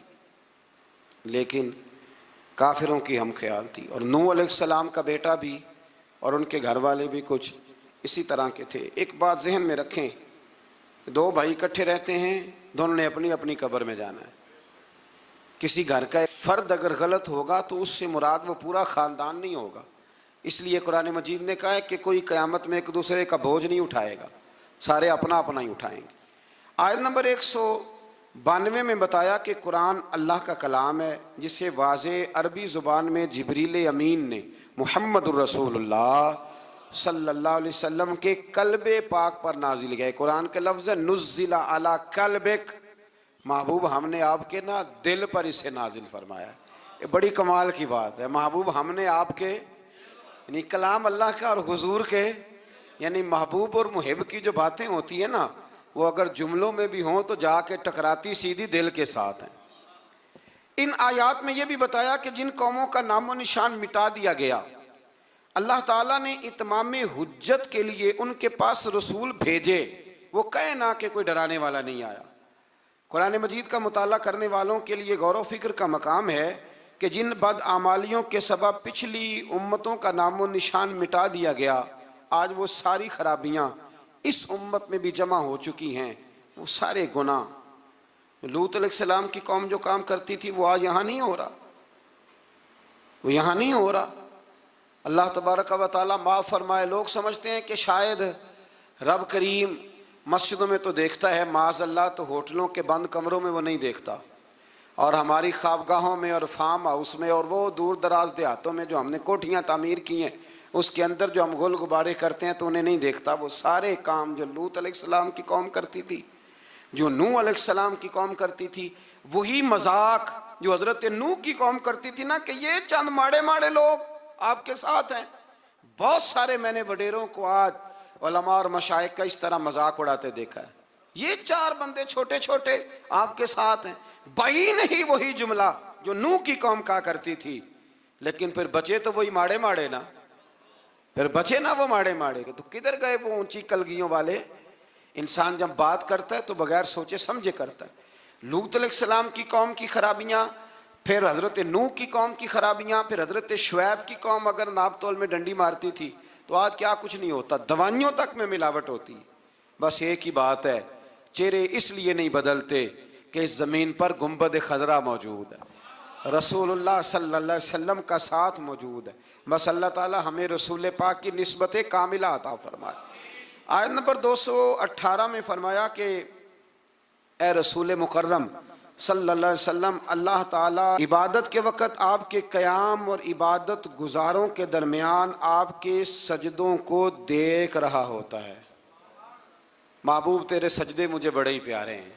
لیکن کافروں کی ہم خیال تھی، اور نوح علیہ السلام کا بیٹا بھی اور ان کے گھر والے بھی کچھ اسی طرح کے تھے۔ ایک بات ذہن میں رکھیں، دو بھائی اکٹھے رہتے ہیں، دونوں نے اپنی اپنی قبر میں جانا ہے۔ کسی گھر کا ایک فرد اگر غلط ہوگا تو اس سے مراد وہ پورا خاندان نہیں ہوگا۔ اس لیے قرآن مجید نے کہا ہے کہ کوئی قیامت میں ایک دوسرے کا بوجھ نہیں اٹھائے گا، سارے اپنا اپنا ہی اٹھائیں گے۔ آیت نمبر 192 میں بتایا کہ قرآن اللہ کا کلام ہے جسے واضح عربی زبان میں جبریل امین نے محمد الرسول اللہ صلی اللہ علیہ وسلم کے قلب پاک پر نازل گئے۔ قرآن کے لفظ ہے نزل علی قلبک، محبوب ہم نے آپ کے دل پر اسے نازل فرمایا ہے۔ یہ بڑی کمال کی بات ہے، محبوب ہم نے آپ کے، یعنی کلام اللہ کا اور حضور کے، یعنی محبوب اور محب کی جو باتیں ہوتی ہیں نا، وہ اگر جملوں میں بھی ہوں تو جا کے ٹکراتی سیدھی دل کے ساتھ ہیں۔ ان آیات میں یہ بھی بتایا کہ جن قوموں کا نام و نشان مٹا دیا گیا، اللہ تعالیٰ نے اتمام حجت کے لیے ان کے پاس رسول بھیجے، وہ کہے نہ کہ کوئی ڈرانے والا نہیں آیا۔ قرآن مجید کا مطالعہ کرنے والوں کے لیے غور و فکر کا مقام ہے کہ جن بدعمالیوں کے سبب پچھلی امتوں کا نام و نشان مٹا دیا گیا، آج وہ ساری خرابیاں اس امت میں بھی جمع ہو چکی ہیں۔ وہ سارے گناہ لوط علیہ السلام کی قوم جو کام کرتی تھی وہ آج یہاں نہیں ہو رہا، وہ یہاں نہیں ہو رہا۔ اللہ تبارک و تعالیٰ معاف فرمائے۔ لوگ سمجھتے ہیں کہ شاید رب کریم مسجدوں میں تو دیکھتا ہے، معاذ اللہ تو ہوٹلوں کے بند کمروں میں وہ نہیں دیکھتا، اور ہماری خوابگاہوں میں اور فارم ہاؤس میں اور وہ دور دراز دیہاتوں میں جو ہم نے کوٹھیاں تعمیر کی ہیں اس کے اندر جو ہم گل غبارے کرتے ہیں تو انہیں نہیں دیکھتا۔ وہ سارے کام جو لوط علیہ السلام کی قوم کرتی تھی، جو نوح علیہ السلام کی قوم کرتی تھی، وہی مذاق جو حضرت نوح کی قوم کرتی تھی نا، کہ یہ چند ماڑے ماڑے لوگ آپ کے ساتھ ہیں۔ بہت سارے میں نے وڈیروں کو آج علماء اور مشائخ کا اس طرح مذاق اڑاتے دیکھا ہے، یہ چار بندے چھوٹے چھوٹے آپ کے ساتھ ہیں۔ بھائی نہیں وہی جملہ جو نوح کی قوم کہا کرتی تھی، لیکن پھر بچے تو وہی ماڑے ماڑے نا۔ پھر بچے نا وہ ماڑے ماڑے کے، تو کدھر گئے وہ اونچی کلگیوں والے؟ انسان جب بات کرتا ہے تو بغیر سوچے سمجھے کرتا ہے۔ لوط علیہ السلام کی قوم کی خرابیاں، پھر حضرت نوح کی قوم کی خرابیاں، پھر حضرت شعیب کی قوم اگر ناپ تول میں ڈنڈی مارتی تھی تو آج کیا کچھ نہیں ہوتا، دوائیوں تک میں ملاوٹ ہوتی۔ بس ایک ہی بات ہے، چہرے اس لیے نہیں بدلتے کہ اس زمین پر گنبد خضرا موجود ہے، رسول اللہ صلی اللہ علیہ وسلم کا ساتھ موجود ہے۔ بس اللہ تعالی ہمیں رسول پاک کی نسبت کاملہ عطا فرمائے۔ آیت نمبر 218 میں فرمایا کہ اے رسول مکرم صلی اللہ علیہ وسلم، اللہ تعالیٰ عبادت کے وقت آپ کے قیام اور عبادت گزاروں کے درمیان آپ کے سجدوں کو دیکھ رہا ہوتا ہے۔ محبوب تیرے سجدے مجھے بڑے ہی پیارے ہیں۔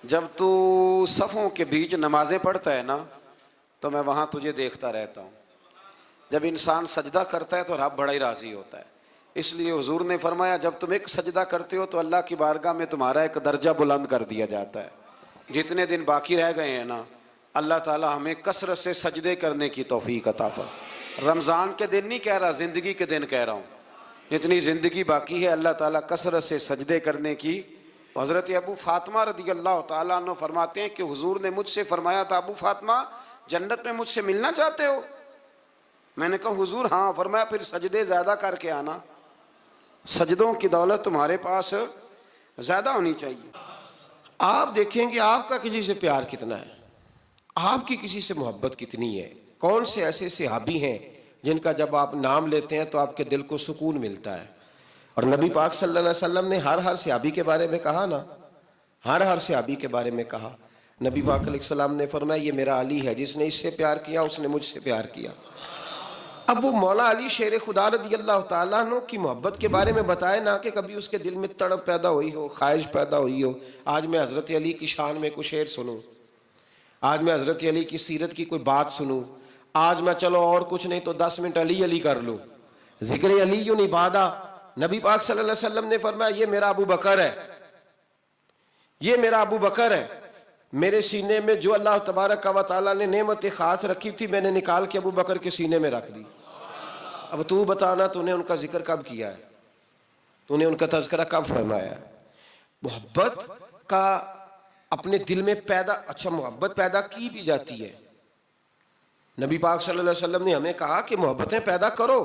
جب تو صفوں کے بیچ نمازیں پڑھتا ہے نا تو میں وہاں تجھے دیکھتا رہتا ہوں۔ جب انسان سجدہ کرتا ہے تو رب بڑا ہی راضی ہوتا ہے۔ اس لیے حضور نے فرمایا جب تم ایک سجدہ کرتے ہو تو اللہ کی بارگاہ میں تمہارا ایک درجہ بلند کر دیا جاتا ہے۔ جتنے دن باقی رہ گئے ہیں نا، اللہ تعالی ہمیں کثرت سے سجدے کرنے کی توفیق عطا فرمائے۔ رمضان کے دن نہیں کہہ رہا، زندگی کے دن کہہ رہا ہوں۔ جتنی زندگی باقی ہے اللہ تعالیٰ کثرت سے سجدے کرنے کی۔ حضرت ابو فاطمہ رضی اللہ تعالیٰ عنہ فرماتے ہیں کہ حضور نے مجھ سے فرمایا تھا، ابو فاطمہ جنت میں مجھ سے ملنا چاہتے ہو؟ میں نے کہا حضور ہاں۔ فرمایا پھر سجدے زیادہ کر کے آنا، سجدوں کی دولت تمہارے پاس زیادہ ہونی چاہیے۔ آپ دیکھیں کہ آپ کا کسی سے پیار کتنا ہے، آپ کی کسی سے محبت کتنی ہے۔ کون سے ایسے صحابی ہیں جن کا جب آپ نام لیتے ہیں تو آپ کے دل کو سکون ملتا ہے؟ اور نبی پاک صلی اللہ علیہ وسلم نے ہر صحابی کے بارے میں کہا نا، ہر صحابی کے بارے میں کہا۔ نبی پاک علیہ السلام نے فرمایا یہ میرا علی ہے، جس نے اس سے پیار کیا اس نے مجھ سے پیار کیا۔ اب وہ مولا علی شیر خدا رضی اللہ تعالیٰ عنہ کی محبت کے بارے میں بتائے نا کہ کبھی اس کے دل میں تڑپ پیدا ہوئی ہو، خواہش پیدا ہوئی ہو۔ آج میں حضرت علی کی شان میں کوئی شعر سنوں، آج میں حضرت علی کی سیرت کی کوئی بات سنوں، آج میں چلو اور کچھ نہیں تو 10 منٹ علی علی کر لوں، ذکر علی عبادہ۔ نبی پاک صلی اللہ علیہ وسلم نے فرمایا یہ میرا ابو بکر ہے، یہ میرا ابو بکر ہے۔ میرے سینے میں جو اللہ تبارک و تعالیٰ نے نعمت خاص رکھی تھی میں نے نکال کے ابو بکر کے سینے میں رکھ دی۔ اب تو بتانا تو نے ان کا ذکر کب کیا ہے، تو نے ان کا تذکرہ کب فرمایا ہے؟ محبت کا اپنے دل میں اچھا محبت پیدا کی بھی جاتی ہے۔ نبی پاک صلی اللہ علیہ وسلم نے ہمیں کہا کہ محبتیں پیدا کرو،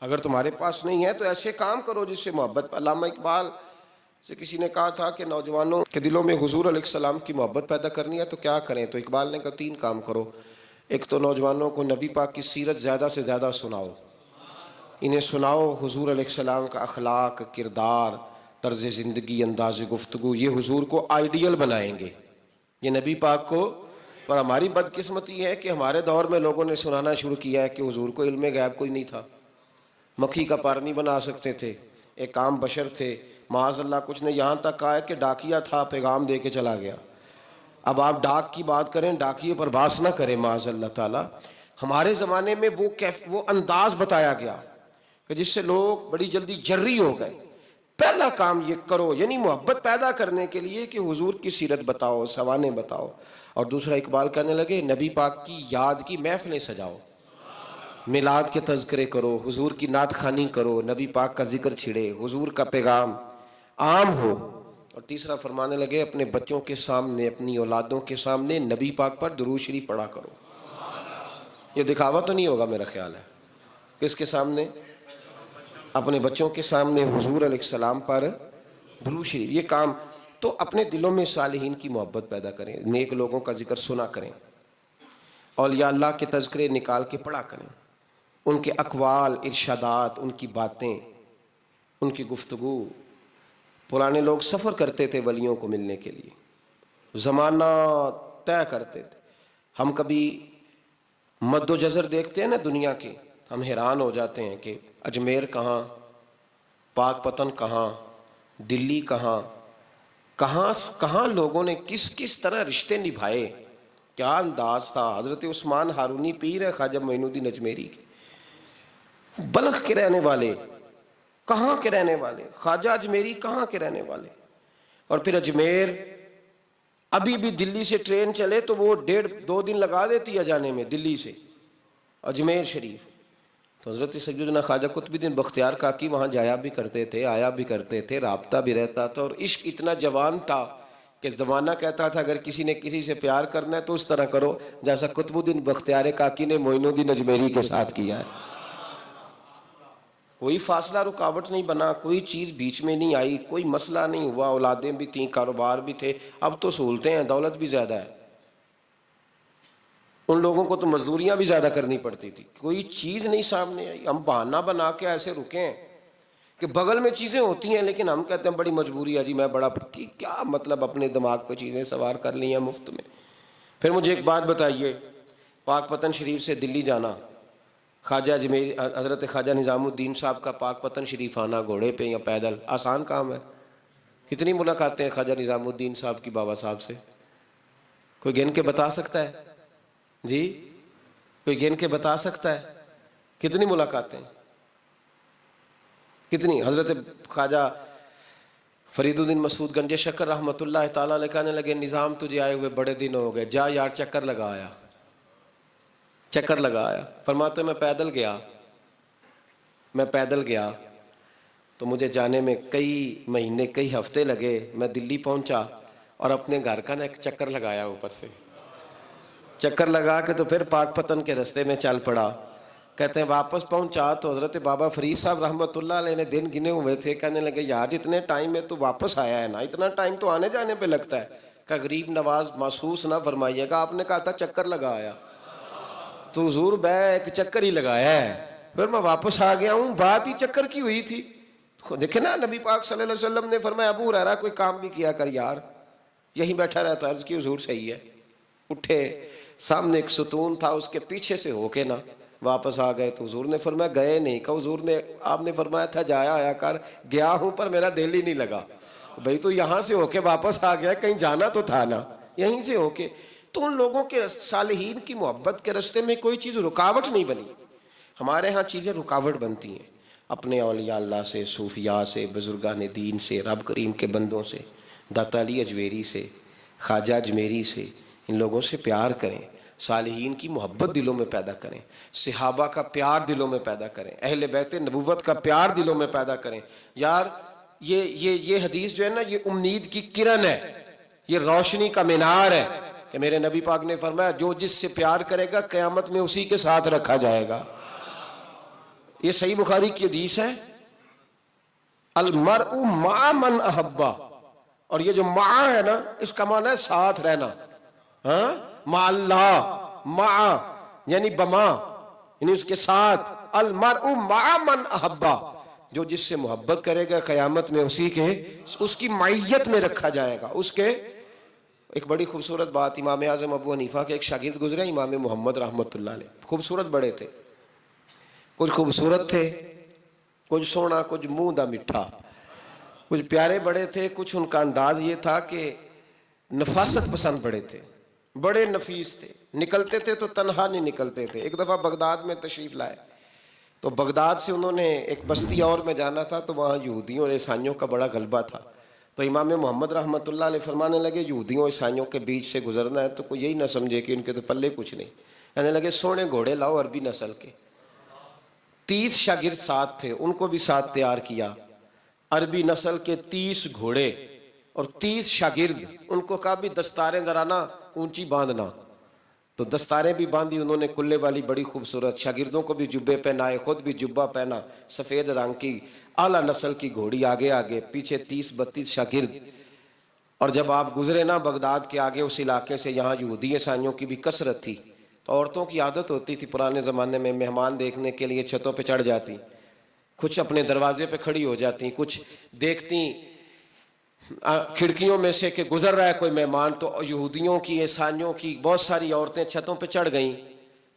اگر تمہارے پاس نہیں ہے تو ایسے کام کرو جس سے محبت۔ علامہ اقبال سے کسی نے کہا تھا کہ نوجوانوں کے دلوں میں حضور علیہ السلام کی محبت پیدا کرنی ہے تو کیا کریں؟ تو اقبال نے کہا 3 کام کرو۔ ایک تو نوجوانوں کو نبی پاک کی سیرت زیادہ سے زیادہ سناؤ، انہیں سناؤ حضور علیہ السلام کا اخلاق، کردار، طرز زندگی، انداز گفتگو، یہ حضور کو آئیڈیل بنائیں گے، یہ نبی پاک کو۔ پر ہماری بدقسمتی ہے کہ ہمارے دور میں لوگوں نے سنانا شروع کیا ہے کہ حضور کو علم غیب کوئی نہیں تھا، مکھی کا پر نہیں بنا سکتے تھے، ایک عام بشر تھے، معاذ اللہ کچھ نے یہاں تک کہا ہے کہ ڈاکیا تھا، پیغام دے کے چلا گیا۔ اب آپ ڈاک کی بات کریں، ڈاکیے پر باس نہ کریں معاذ اللہ تعالیٰ۔ ہمارے زمانے میں وہ انداز بتایا گیا کہ جس سے لوگ بڑی جلدی جری ہو گئے۔ پہلا کام یہ کرو، یعنی محبت پیدا کرنے کے لیے کہ حضور کی سیرت بتاؤ، سوانے بتاؤ۔ اور دوسرا اقبال کہنے لگے نبی پاک کی یاد کی محفلیں سجاؤ، میلاد کے تذکرے کرو، حضور کی نعت خوانی کرو، نبی پاک کا ذکر چھڑے، حضور کا پیغام عام ہو۔ اور تیسرا فرمانے لگے اپنے بچوں کے سامنے، اپنی اولادوں کے سامنے نبی پاک پر درود شریف پڑھا کرو۔ یہ دکھاوا تو نہیں ہوگا میرا خیال ہے؟ کس کے سامنے؟ اپنے بچوں کے سامنے حضور علیہ السلام پر درود شریف۔ یہ کام تو اپنے دلوں میں صالحین کی محبت پیدا کریں، نیک لوگوں کا ذکر سنا کریں، اولیاء اللہ کے تذکرے نکال کے پڑھا کریں، ان کے اقوال، ارشادات، ان کی باتیں، ان کی گفتگو۔ پرانے لوگ سفر کرتے تھے ولیوں کو ملنے کے لیے، زمانہ طے کرتے تھے۔ ہم کبھی مد و جزر دیکھتے ہیں نا دنیا کے، ہم حیران ہو جاتے ہیں کہ اجمیر کہاں، پاک پتن کہاں، دلی کہاں، کہاں لوگوں نے کس طرح رشتے نبھائے، کیا انداز تھا۔ حضرت عثمان ہارونی پیر ہے خواجہ معین الدین اجمیری کے، بلخ کے رہنے والے، کہاں کے رہنے والے، خواجہ اجمیری کہاں کے رہنے والے۔ اور پھر اجمیر ابھی بھی دلی سے ٹرین چلے تو وہ 1.5-2 دن لگا دیتی ہے جانے میں، دلی سے اجمیر شریف۔ تو حضرت سیدنا خواجہ قطب الدین بختیار کاکی وہاں جایا بھی کرتے تھے، آیا بھی کرتے تھے، رابطہ بھی رہتا تھا، اور عشق اتنا جوان تھا کہ زمانہ کہتا تھا اگر کسی نے کسی سے پیار کرنا ہے تو اس طرح کرو جیسا قطب الدین بختیار کاکی نے معین الدین اجمیری کے ساتھ کیا ہے۔ کوئی فاصلہ رکاوٹ نہیں بنا، کوئی چیز بیچ میں نہیں آئی، کوئی مسئلہ نہیں ہوا، اولادیں بھی تھیں، کاروبار بھی تھے۔ اب تو سہولتیں ہیں، دولت بھی زیادہ ہے، ان لوگوں کو تو مزدوریاں بھی زیادہ کرنی پڑتی تھی، کوئی چیز نہیں سامنے آئی۔ ہم بہانہ بنا کے ایسے رکے ہیں کہ بغل میں چیزیں ہوتی ہیں لیکن ہم کہتے ہیں بڑی مجبوری ہے جی، میں بڑا کیا مطلب اپنے دماغ پہ چیزیں سوار کر لی ہیں مفت میں۔ پھر مجھے ایک بات بتائیے، پاک پتن شریف سے دلی جانا، خواجہ اجمیری حضرت خواجہ نظام الدین صاحب کا پاک پتن شریف آنا گھوڑے پہ یا پیدل آسان کام ہے؟ کتنی ملاقاتیں ہیں خواجہ نظام الدین صاحب کی بابا صاحب سے؟ کوئی گن کے بتا سکتا ہے جی؟ کوئی گن کے بتا سکتا ہے کتنی ملاقاتیں؟ کتنی؟ حضرت خواجہ فرید الدین مسعود گنج شکر رحمۃ اللہ تعالیٰ علیہ کہنے لگے نظام تجھے آئے ہوئے بڑے دن ہو گئے، جا یار چکر لگا آیا۔ چکر لگایا، فرماتے میں پیدل گیا تو مجھے جانے میں کئی مہینے کئی ہفتے لگے۔ میں دلی پہنچا اور اپنے گھر کا نا ایک چکر لگایا، اوپر سے چکر لگا کے تو پھر پاک پتن کے رستے میں چل پڑا۔ کہتے ہیں واپس پہنچا تو حضرت بابا فرید صاحب رحمۃ اللہ علیہ نے دن گنے ہوئے تھے، کہنے لگے یار اتنے ٹائم میں تو واپس آیا ہے نا، اتنا ٹائم تو آنے جانے پہ لگتا ہے۔ کہ غریب نواز محسوس نہ فرمائیے گا، آپ نے کہا تھا چکر لگایا تو حضور میں ایک چکر ہی لگایا ہے، پھر میں واپس آ گیا ہوں، بات ہی چکر کی ہوئی تھی۔ دیکھیں نا نبی پاک صلی اللہ علیہ وسلم نے فرمایا ابو ہریرہ کوئی کام بھی کیا کر یار، یہیں بیٹھا رہتا، عرض کی حضور صحیح ہے۔ اٹھے، سامنے ایک ستون تھا، اس کے پیچھے سے ہو کے نا واپس آ گئے تو حضور نے فرمایا گئے نہیں، کہ حضور نے آپ نے فرمایا تھا جایا آیا کر، گیا ہوں پر میرا دل ہی نہیں لگا۔ بھئی تو یہاں سے ہو کے واپس آ گیا، کہیں جانا تو تھا نا، یہیں سے ہو کے۔ تو ان لوگوں کے صالحین کی محبت کے راستے میں کوئی چیز رکاوٹ نہیں بنی۔ ہمارے ہاں چیزیں رکاوٹ بنتی ہیں، اپنے اولیاء اللہ سے، صوفیاء سے، بزرگان دین سے، رب کریم کے بندوں سے، داتا علی اجمیری سے، خواجہ اجمیری سے، ان لوگوں سے پیار کریں، صالحین کی محبت دلوں میں پیدا کریں، صحابہ کا پیار دلوں میں پیدا کریں، اہل بیت نبوت کا پیار دلوں میں پیدا کریں۔ یار یہ حدیث جو ہے نا، یہ امید کی کرن ہے، یہ روشنی کا مینار ہے کہ میرے نبی پاک نے فرمایا جو جس سے پیار کرے گا قیامت میں اسی کے ساتھ رکھا جائے گا۔ یہ صحیح بخاری کی حدیث ہے، المرء مع من احبا، اور یہ جو مع ہے نا اس کا معنی ہے ساتھ رہنا، ہاں مع اللہ، مع یعنی بما یعنی اس کے ساتھ، المرء مع من احبا، جو جس سے محبت کرے گا قیامت میں اس کی معیت میں رکھا جائے گا۔ اس کے ایک بڑی خوبصورت بات، امام اعظم ابو حنیفہ کے ایک شاگرد گزرے امام محمد رحمۃ اللہ علیہ، خوبصورت بڑے تھے، کچھ خوبصورت تھے، کچھ سونا، کچھ منہ دا مٹھا، کچھ پیارے بڑے تھے، کچھ ان کا انداز یہ تھا کہ نفاست پسند بڑے تھے، بڑے نفیس تھے، نکلتے تھے تو تنہا نہیں نکلتے تھے۔ ایک دفعہ بغداد میں تشریف لائے تو بغداد سے انہوں نے ایک بستی اور میں جانا تھا تو وہاں یہودیوں اور عیسائیوں کا بڑا غلبہ تھا، تو امام محمد رحمۃ اللہ علیہ فرمانے لگے یہودیوں عیسائیوں کے بیچ سے گزرنا ہے تو کوئی یہی نہ سمجھے کہ ان کے تو پلے کچھ نہیں، کہنے لگے سونے گھوڑے لاؤ عربی نسل کے۔ 30 شاگرد ساتھ تھے، ان کو بھی ساتھ تیار کیا، عربی نسل کے 30 گھوڑے اور 30 شاگرد، ان کو کہا بھی دستاریں ذرا نا اونچی باندھنا، تو دستاریں بھی باندھی انہوں نے کلے والی بڑی خوبصورت، شاگردوں کو بھی جبے پہنائے، خود بھی جبہ پہنا، سفید رنگ کی اعلیٰ نسل کی گھوڑی آگے آگے، پیچھے 30-32 شاگرد۔ اور جب آپ گزرے نا بغداد کے آگے اس علاقے سے، یہاں یہودی عیسائیوں کی بھی کثرت تھی، تو عورتوں کی عادت ہوتی تھی پرانے زمانے میں مہمان دیکھنے کے لیے چھتوں پہ چڑھ جاتی، کچھ اپنے دروازے پہ کھڑی ہو جاتی، کچھ دیکھتی کھڑکیوں میں سے کہ گزر رہا ہے کوئی مہمان، تو یہودیوں کی عیسائیوں کی بہت ساری عورتیں چھتوں پہ چڑھ گئیں،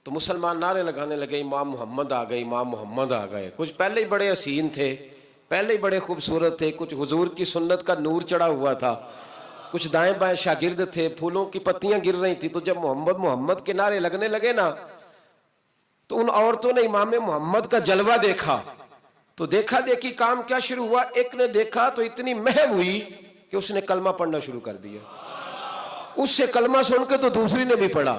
تو مسلمان نعرے لگانے لگے امام محمد آ گئے، امام محمد آ گئے۔ کچھ پہلے ہی بڑے حسین تھے، پہلے ہی بڑے خوبصورت تھے، کچھ حضور کی سنت کا نور چڑھا ہوا تھا، کچھ دائیں بائیں شاگرد تھے، پھولوں کی پتیاں گر رہی تھی، تو جب محمد محمد کے نعرے لگنے لگے نا تو ان عورتوں نے امام محمد کا جلوہ دیکھا، تو دیکھا دیکھی کام کیا شروع ہوا، ایک نے دیکھا تو اتنی محو ہوئی کہ اس نے کلمہ پڑھنا شروع کر دیا، اس سے کلمہ سن کے تو دوسری نے بھی پڑھا،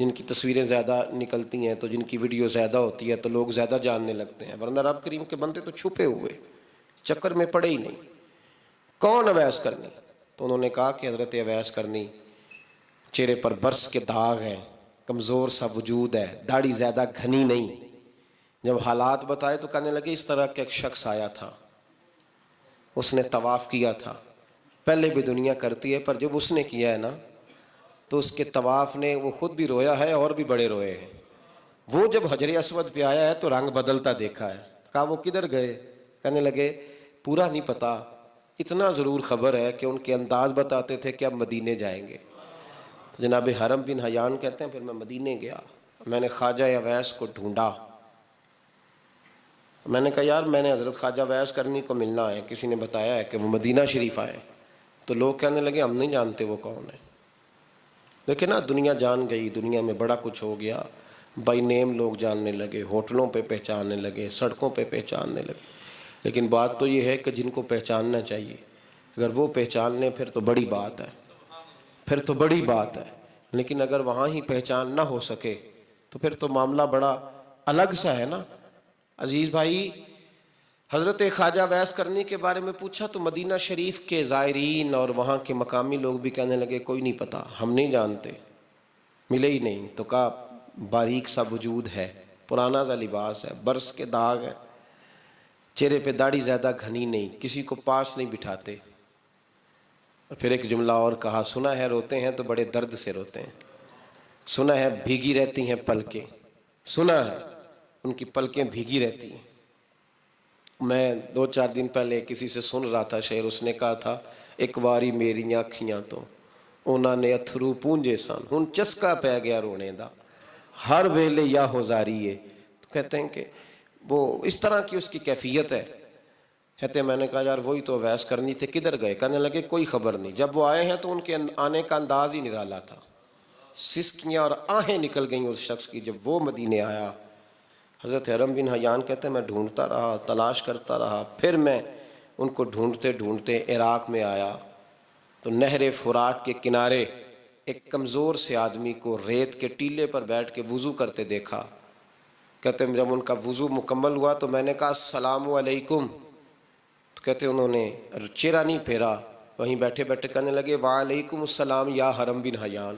جن کی تصویریں زیادہ نکلتی ہیں تو جن کی ویڈیو زیادہ ہوتی ہے تو لوگ زیادہ جاننے لگتے ہیں، ورنہ رب کریم کے بندے تو چھپے ہوئے، چکر میں پڑے ہی نہیں۔ کون اویس کرنی؟ تو انہوں نے کہا کہ حضرت اویس کرنی چہرے پر برس کے داغ ہیں، کمزور سا وجود ہے، داڑھی زیادہ گھنی نہیں۔ جب حالات بتائے تو کہنے لگے اس طرح کا ایک شخص آیا تھا، اس نے طواف کیا تھا، پہلے بھی دنیا کرتی ہے پر جب اس نے کیا ہے نا تو اس کے طواف نے وہ خود بھی رویا ہے اور بھی بڑے روئے ہیں۔ وہ جب حجر اسود پہ آیا ہے تو رنگ بدلتا دیکھا ہے۔ کہا وہ کدھر گئے؟ کہنے لگے پورا نہیں پتا، اتنا ضرور خبر ہے کہ ان کے انداز بتاتے تھے کہ اب مدینے جائیں گے۔ تو جناب حرم بن حیان کہتے ہیں پھر میں مدینے گیا، میں نے خواجہ اویس کو ڈھونڈا، میں نے کہا یار میں نے حضرت خواجہ اویس کرنی کو ملنا ہے، کسی نے بتایا ہے کہ وہ مدینہ شریف آئے۔ تو لوگ کہنے لگے ہم نہیں جانتے وہ کون ہے۔ لیکن نا دنیا جان گئی، دنیا میں بڑا کچھ ہو گیا، بائی نیم لوگ جاننے لگے، ہوٹلوں پہ پہچاننے لگے، سڑکوں پہ پہچاننے لگے۔ لیکن بات تو یہ ہے کہ جن کو پہچاننا چاہیے اگر وہ پہچان لیں پھر تو بڑی بات ہے، پھر تو بڑی بات ہے۔ لیکن اگر وہاں ہی پہچان نہ ہو سکے تو پھر تو معاملہ بڑا الگ سا ہے نا۔ عزیز بھائی، حضرت خواجہ اویس کرنی کے بارے میں پوچھا تو مدینہ شریف کے زائرین اور وہاں کے مقامی لوگ بھی کہنے لگے کوئی نہیں پتا، ہم نہیں جانتے، ملے ہی نہیں۔ تو کہا باریک سا وجود ہے، پرانا سا لباس ہے، برس کے داغ ہے، چہرے پہ داڑھی زیادہ گھنی نہیں، کسی کو پاس نہیں بٹھاتے۔ اور پھر ایک جملہ اور کہا، سنا ہے روتے ہیں تو بڑے درد سے روتے ہیں، سنا ہے بھیگی رہتی ہیں پلکیں، سنا ہے ان کی پلکیں بھیگی رہتی ہیں۔ میں 2-4 دن پہلے کسی سے سن رہا تھا شعر، اس نے کہا تھا ایک واری میریاں اکھیاں تو انہوں نے اتھرو پونجے سن ہن چسکا پہ گیا رونے دا ہر ویلے یا ہوزاری ہے۔ تو کہتے ہیں کہ وہ اس طرح کی اس کی کیفیت ہے۔ کہتے ہیں میں نے کہا یار وہی تو اویس کرنی تھے، کدھر گئے؟ کہنے لگے کوئی خبر نہیں، جب وہ آئے ہیں تو ان کے آنے کا انداز ہی نرالا تھا، سسکیاں اور آہیں نکل گئیں اس شخص کی جب وہ مدینے آیا۔ حضرت حرم بن حیان کہتے ہیں میں ڈھونڈتا رہا، تلاش کرتا رہا، پھر میں ان کو ڈھونڈتے ڈھونڈتے عراق میں آیا تو نہر فرات کے کنارے ایک کمزور سے آدمی کو ریت کے ٹیلے پر بیٹھ کے وضو کرتے دیکھا۔ کہتے ہیں جب ان کا وضو مکمل ہوا تو میں نے کہا السلام علیکم، تو کہتے ہیں انہوں نے چہرہ نہیں پھیرا، وہیں بیٹھے بیٹھے کہنے لگے وعلیکم السلام یا حرم بن حیان،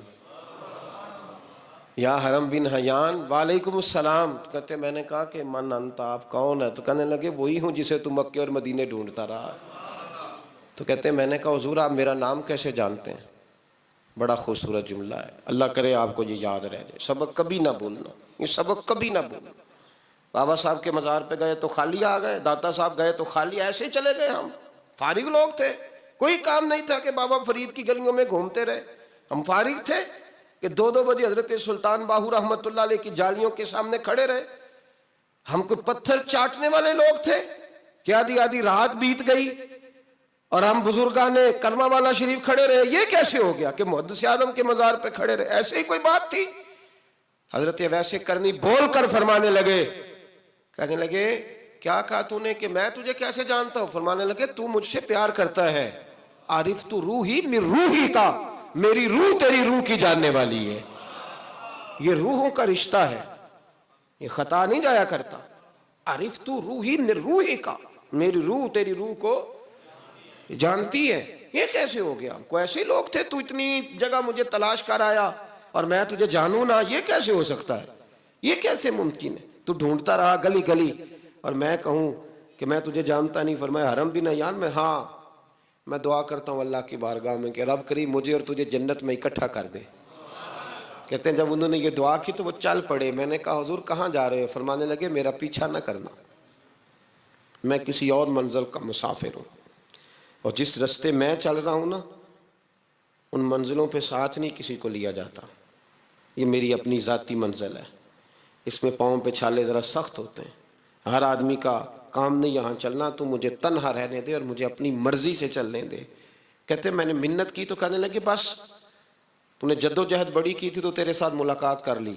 یا حرم بن حیان وعلیکم السلام۔ تو کہتے ہیں میں نے کہا کہ من انت، آپ کون ہے؟ تو کہنے لگے وہی ہوں جسے تم مکے اور مدینے ڈھونڈتا رہا۔ تو کہتے ہیں میں نے کہا حضور آپ میرا نام کیسے جانتے ہیں؟ بڑا خوبصورت جملہ ہے، اللہ کرے آپ کو یہ یاد رہ جائے، سبق کبھی نہ بھولنا، یہ سبق کبھی نہ بھولنا۔ بابا صاحب کے مزار پہ گئے تو خالی آ گئے، داتا صاحب گئے تو خالی، ایسے ہی چلے گئے۔ ہم فارغ لوگ تھے، کوئی کام نہیں تھا کہ بابا فرید کی گلیوں میں گھومتے رہے، ہم فارغ تھے کہ 2-2 بجے حضرت سلطان باہو رحمت اللہ علیہ کی جالیوں کے سامنے کھڑے رہے۔ ہم کوئی پتھر چاٹنے والے لوگ تھے کہ آدھی آدھی رات بیت گئی اور ہم بزرگان کرما والا شریف کھڑے رہے؟ یہ کیسے ہو گیا کہ محدث اعظم کے مزار پہ کھڑے رہے؟ ایسے ہی کوئی بات تھی؟ حضرت اویس کرنی بول کر فرمانے لگے، کہنے لگے کیا کہا تو نے کہ میں تجھے کیسے جانتا ہوں؟ فرمانے لگے تو مجھ سے پیار کرتا ہے، عارف تو روحی من روحی کا، میری روح تیری روح کی جاننے والی ہے۔ یہ روحوں کا رشتہ ہے، یہ خطا نہیں جایا کرتا۔ عارف تو روحی من روحی کا، میری روح تیری روح کو جانتی ہے۔ یہ کیسے ہو گیا؟ کوئی ایسے لوگ تھے تو اتنی جگہ مجھے تلاش کر آیا اور میں تجھے جانوں نہ؟ یہ کیسے ہو سکتا ہے؟ یہ کیسے ممکن ہے؟ تو ڈھونڈتا رہا گلی گلی اور میں کہوں کہ میں تجھے جانتا نہیں؟ فرمایا حرم بن حیان میں، ہاں میں دعا کرتا ہوں اللہ کی بارگاہ میں کہ رب کریم مجھے اور تجھے جنت میں اکٹھا کر دے۔ کہتے ہیں جب انہوں نے یہ دعا کی تو وہ چل پڑے۔ میں نے کہا حضور کہاں جا رہے ہو؟ فرمانے لگے میرا پیچھا نہ کرنا، میں کسی اور منزل کا مسافر ہوں، اور جس رستے میں چل رہا ہوں نا ان منزلوں پہ ساتھ نہیں کسی کو لیا جاتا، یہ میری اپنی ذاتی منزل ہے، اس میں پاؤں پہ چھالے ذرا سخت ہوتے ہیں، ہر آدمی کا کام نہیں یہاں چلنا، تو مجھے تنہا رہنے دے اور مجھے اپنی مرضی سے چلنے دے۔ کہتے ہیں میں نے منت کی تو کہنے لگے بس تو نے جد و جہد بڑی کی تھی تو تیرے ساتھ ملاقات کر لی،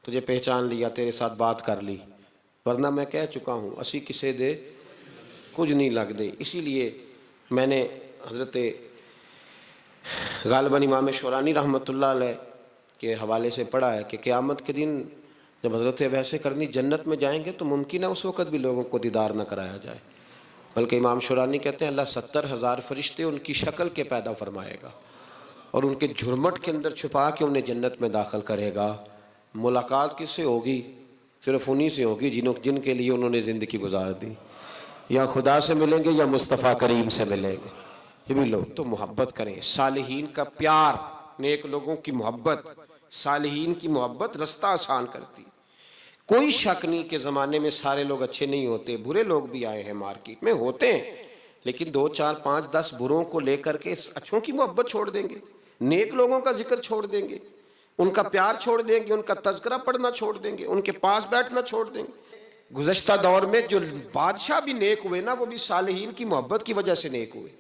تجھے پہچان لیا، تیرے ساتھ بات کر لی، ورنہ میں کہہ چکا ہوں اسی کسے دے کچھ نہیں لگ دے۔ اسی لیے میں نے حضرت غالباً امام شورانی رحمت اللہ علیہ کے حوالے سے پڑھا ہے کہ قیامت کے دن جب حضرت ویسے کرنی جنت میں جائیں گے تو ممکن ہے اس وقت بھی لوگوں کو دیدار نہ کرایا جائے، بلکہ امام شورانی کہتے ہیں اللہ 70,000 فرشتے ان کی شکل کے پیدا فرمائے گا اور ان کے جھرمٹ کے اندر چھپا کے انہیں جنت میں داخل کرے گا۔ ملاقات کس سے ہوگی؟ صرف انہی سے ہوگی جن کے لیے انہوں نے زندگی گزار دی، یا خدا سے ملیں گے یا مصطفیٰ کریم سے ملیں گے۔ یہ بھی لوگ تو محبت کریں، صالحین کا پیار، نیک لوگوں کی محبت، صالحین کی محبت رستہ آسان کرتی۔ کوئی شک نہیں کہ زمانے میں سارے لوگ اچھے نہیں ہوتے، برے لوگ بھی آئے ہیں مارکیٹ میں، ہوتے ہیں، لیکن 2 4 5 10 بروں کو لے کر کے اچھوں کی محبت چھوڑ دیں گے، نیک لوگوں کا ذکر چھوڑ دیں گے، ان کا پیار چھوڑ دیں گے، ان کا تذکرہ پڑھنا چھوڑ دیں گے، ان کے پاس بیٹھنا چھوڑ دیں گے۔ گزشتہ دور میں جو بادشاہ بھی نیک ہوئے نا، وہ بھی صالحین کی محبت کی وجہ سے نیک ہوئے۔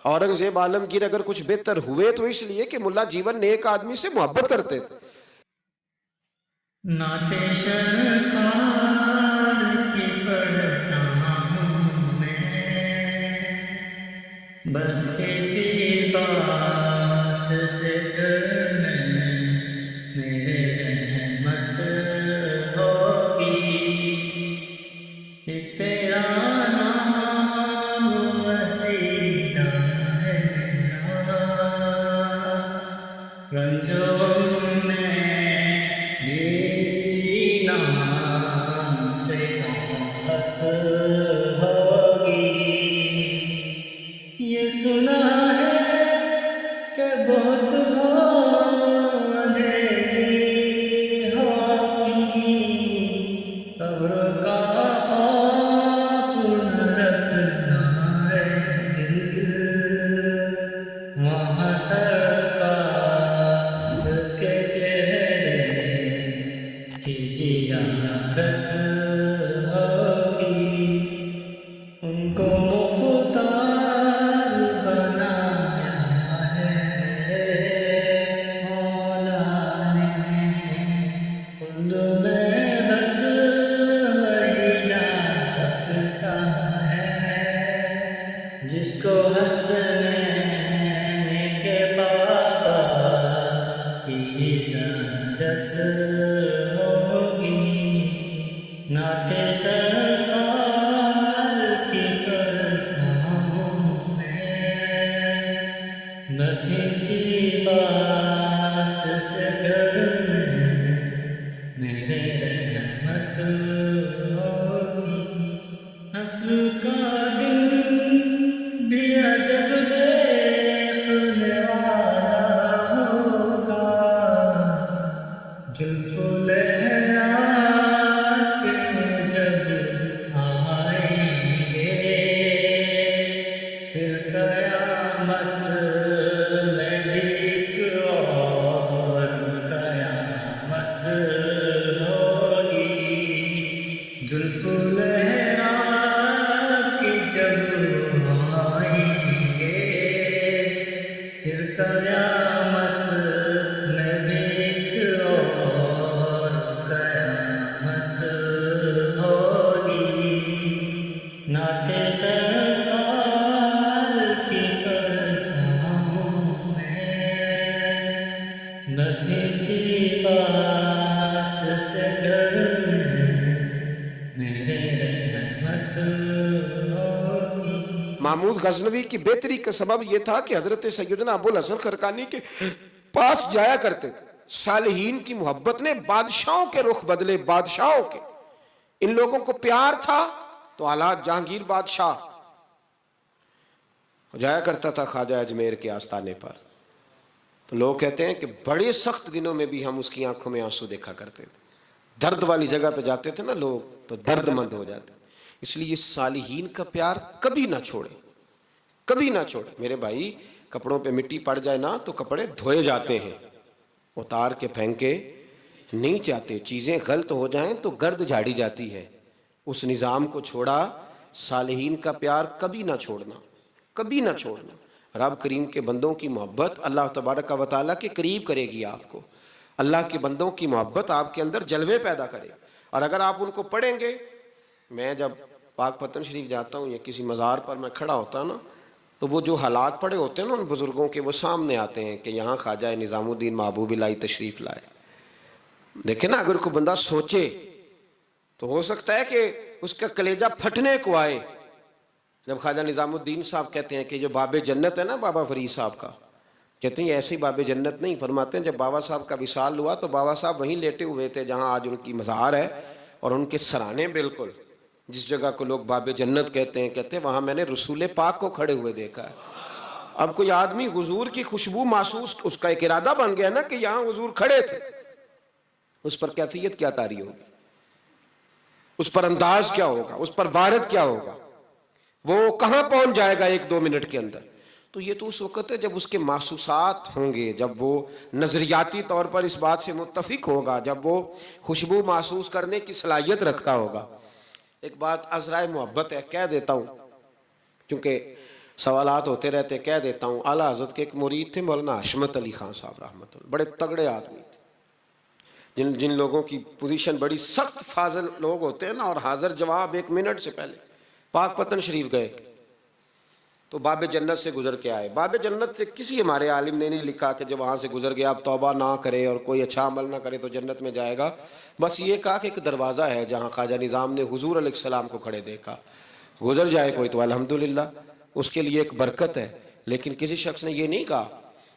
اورنگزیب عالمگیر اگر کچھ بہتر ہوئے تو اس لیے کہ ملا جیون نیک آدمی سے محبت کرتے تھے۔ نعت سرکار کی پڑھتا ہوں میں، بس کسی بات سے ڈر میں میرے رحمت ہوگی، اس تیرا نام وسیلہ ہے میرا، رنجوں میں یہ سنا ہے کہ بہت اندھیری ہوگی، قبر کا خوف نہ رکھنا ہے دل، وہاں سرکار کے چہرے کی زیارت ہوگی، ان کو مختار بنایا ہے مولا نے، خود میں بس وہی جا سکتا ہے جس کو ہنسنے کے بابا کی اجازت ہوگی۔ نعت سرکار کی کرتا ہوں میں، بس اسی بات سے ڈر میں میرے رحمت ہوگی۔ حشر کا دن بھی عجب دیکھنے والا ہوگا، زلف لہرا کے جب آئیں گے، پھر قیامت میں بھی ایک اور قیامت ہوگی، زلف لہرا کے جب آئیں گے، پھر قیامت میں بھی ایک اور قیامت ہوگی۔ نعت سرکار کی کرتا ہوں میں، بس اسی بات سے ڈر میں میرے رحمت ہوگی۔ محمود غزنوی کی بہتری کا سبب یہ تھا کہ حضرت سیدنا ابوالحسن خرقانی کے پاس جایا کرتے تھے۔ صالحین کی محبت نے بادشاہوں کے رخ بدلے، بادشاہوں کے۔ ان لوگوں کو پیار تھا تو حالات جہانگیر بادشاہ جایا کرتا تھا خواجہ اجمیر کے آستانے پر، تو لوگ کہتے ہیں کہ بڑے سخت دنوں میں بھی ہم اس کی آنکھوں میں آنسو دیکھا کرتے تھے۔ درد والی جگہ پہ جاتے تھے نا لوگ تو درد مند ہو جاتے، اس لیے صالحین کا پیار کبھی نہ چھوڑے، کبھی نہ چھوڑے۔ میرے بھائی، کپڑوں پہ مٹی پڑ جائے نا تو کپڑے دھوئے جاتے ہیں، اتار کے پھینکے نہیں چاہتے۔ چیزیں غلط ہو جائیں تو گرد جھاڑی جاتی ہے، اس نظام کو چھوڑا۔ صالحین کا پیار کبھی نہ چھوڑنا، کبھی نہ چھوڑنا۔ رب کریم کے بندوں کی محبت اللہ تبارک و تعالیٰ کے قریب کرے گی آپ کو۔ اللہ کے بندوں کی محبت آپ کے اندر جلوے پیدا کرے، اور اگر آپ ان کو پڑھیں گے۔ میں جب پاک پتن شریف جاتا ہوں یا کسی مزار پر میں کھڑا ہوتا ہوں نا، تو وہ جو حالات پڑے ہوتے ہیں نا ان بزرگوں کے، وہ سامنے آتے ہیں کہ یہاں خواجہ نظام الدین محبوب الہی تشریف لائے. دیکھیں نا، اگر کوئی بندہ سوچے تو ہو سکتا ہے کہ اس کا کلیجہ پھٹنے کو آئے جب خواجہ نظام الدین صاحب کہتے ہیں کہ جو باب جنت ہے نا بابا فرید صاحب کا، کہتے ہیں یہ ایسے ہی باب جنت نہیں. فرماتے ہیں جب بابا صاحب کا وصال ہوا تو بابا صاحب وہیں لیٹے ہوئے تھے جہاں آج ان کی مزار ہے، اور ان کے سرانے بالکل جس جگہ کو لوگ باب جنت کہتے ہیں وہاں میں نے رسول پاک کو کھڑے ہوئے دیکھا ہے. اب کوئی آدمی حضور کی خوشبو محسوس، اس کا ایک ارادہ بن گیا نا کہ یہاں حضور کھڑے تھے، اس پر کیفیت کیا طاری ہوگی، اس پر انداز کیا ہوگا، اس پر وارد کیا ہوگا، وہ کہاں پہنچ جائے گا 1-2 منٹ کے اندر. تو یہ تو اس وقت ہے جب اس کے محسوسات ہوں گے، جب وہ نظریاتی طور پر اس بات سے متفق ہوگا، جب وہ خوشبو محسوس کرنے کی صلاحیت رکھتا ہوگا. ایک بات عذرائے محبت ہے، کہہ دیتا ہوں کیونکہ سوالات ہوتے رہتے، کہہ دیتا ہوں. اعلیٰ حضرت کے ایک مرید تھے مولانا حشمت علی خان صاحب رحمۃ اللہ، بڑے تگڑے آدمی تھے. جن لوگوں کی پوزیشن بڑی سخت فاضل لوگ ہوتے ہیں نا، اور حاضر جواب 1 منٹ سے پہلے. پاک پتن شریف گئے تو باب جنت سے گزر کے آئے. باب جنت سے کسی ہمارے عالم نے نہیں لکھا کہ جب وہاں سے گزر گیا اب توبہ نہ کرے اور کوئی اچھا عمل نہ کرے تو جنت میں جائے گا. بس یہ کہا کہ ایک دروازہ ہے جہاں خواجہ نظام نے حضور علیہ السلام کو کھڑے دیکھا، گزر جائے کوئی تو الحمدللہ اس کے لیے ایک برکت ہے. لیکن کسی شخص نے یہ نہیں کہا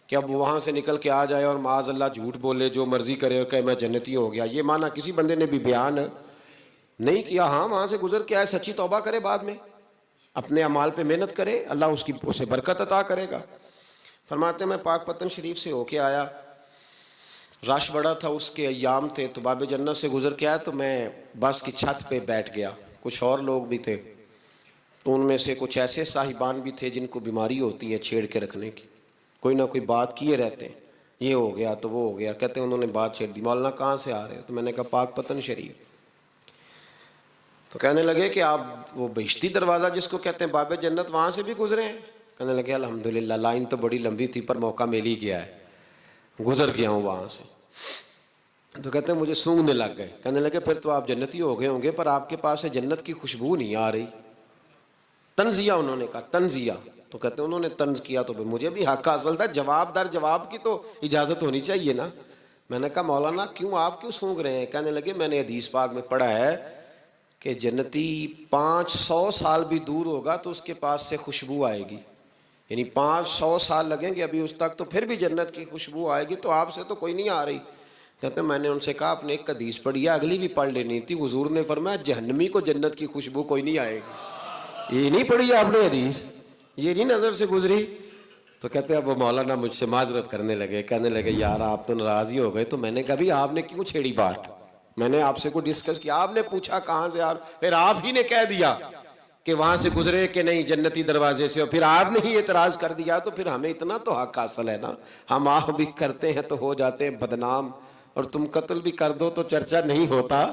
کہ اب وہاں سے نکل کے آ جائے اور معاذ اللہ جھوٹ بولے، جو مرضی کرے اور کہے میں جنتی ہو گیا. یہ معنی کسی بندے نے بھی بیان نہیں کیا. ہاں وہاں سے گزر کے آئے، سچی توبہ کرے، بعد میں اپنے اعمال پہ محنت کرے، اللہ اسے برکت عطا کرے گا. فرماتے ہیں میں پاک پتن شریف سے ہو کے آیا، رش بڑا تھا، اس کے ایام تھے، تو باب جنت سے گزر کے آیا تو میں بس کی چھت پہ بیٹھ گیا. کچھ اور لوگ بھی تھے، تو ان میں سے کچھ ایسے صاحبان بھی تھے جن کو بیماری ہوتی ہے چھیڑ کے رکھنے کی، کوئی نہ کوئی بات کیے رہتے ہیں، یہ ہو گیا تو وہ ہو گیا. کہتے ہیں انہوں نے بات چھیڑ دی، مولانا کہاں سے آ رہے ہو؟ تو میں نے کہا پاک پتن شریف. تو کہنے لگے کہ آپ وہ بہشتی دروازہ جس کو کہتے ہیں باب جنت، وہاں سے بھی گزرے ہیں؟ کہنے لگے الحمدللہ، لائن تو بڑی لمبی تھی پر موقع مل ہی گیا ہے، گزر گیا ہوں وہاں سے. تو کہتے ہیں مجھے سونگنے لگ گئے. کہنے لگے پھر تو آپ جنتی ہو گئے ہوں گے، پر آپ کے پاس سے جنت کی خوشبو نہیں آ رہی. تنزیہ انہوں نے کہا، تنزیہ. تو کہتے ہیں انہوں نے طنز کیا تو مجھے بھی حق حاصل تھا، جواب در جواب کی تو اجازت ہونی چاہیے نا. میں نے کہا مولانا آپ کیوں سونگ رہے ہیں؟ کہنے لگے میں نے حدیث پاک میں پڑھا ہے کہ جنتی 500 سال بھی دور ہوگا تو اس کے پاس سے خوشبو آئے گی، یعنی 500 سال لگیں گے ابھی اس تک تو پھر بھی جنت کی خوشبو آئے گی، تو آپ سے تو کوئی نہیں آ رہی. کہتے ہیں میں نے ان سے کہا آپ نے ایک حدیث پڑھی ہے، اگلی بھی پڑھ لینی تھی. حضور نے فرمایا جہنمی کو جنت کی خوشبو کوئی نہیں آئے گی. یہ نہیں پڑھی آپ نے حدیث، یہ نہیں نظر سے گزری. تو کہتے ہیں اب وہ مولانا مجھ سے معذرت کرنے لگے، کہنے لگے یار آپ تو ناراض ہی ہو گئے. تو میں نے کہا بھی آپ نے کیوں چھیڑی بات؟ میں نے آپ سے کوئی ڈسکس کیا؟ آپ نے پوچھا کہاں سے، پھر آپ ہی نے کہہ دیا کہ وہاں سے گزرے کہ نہیں جنتی دروازے سے، اور پھر آپ نے ہی اعتراض کر دیا. تو پھر ہمیں اتنا تو حق حاصل ہے نا، ہم آپ بھی کرتے ہیں تو ہو جاتے ہیں بدنام، اور تم قتل بھی کر دو تو چرچا نہیں ہوتا.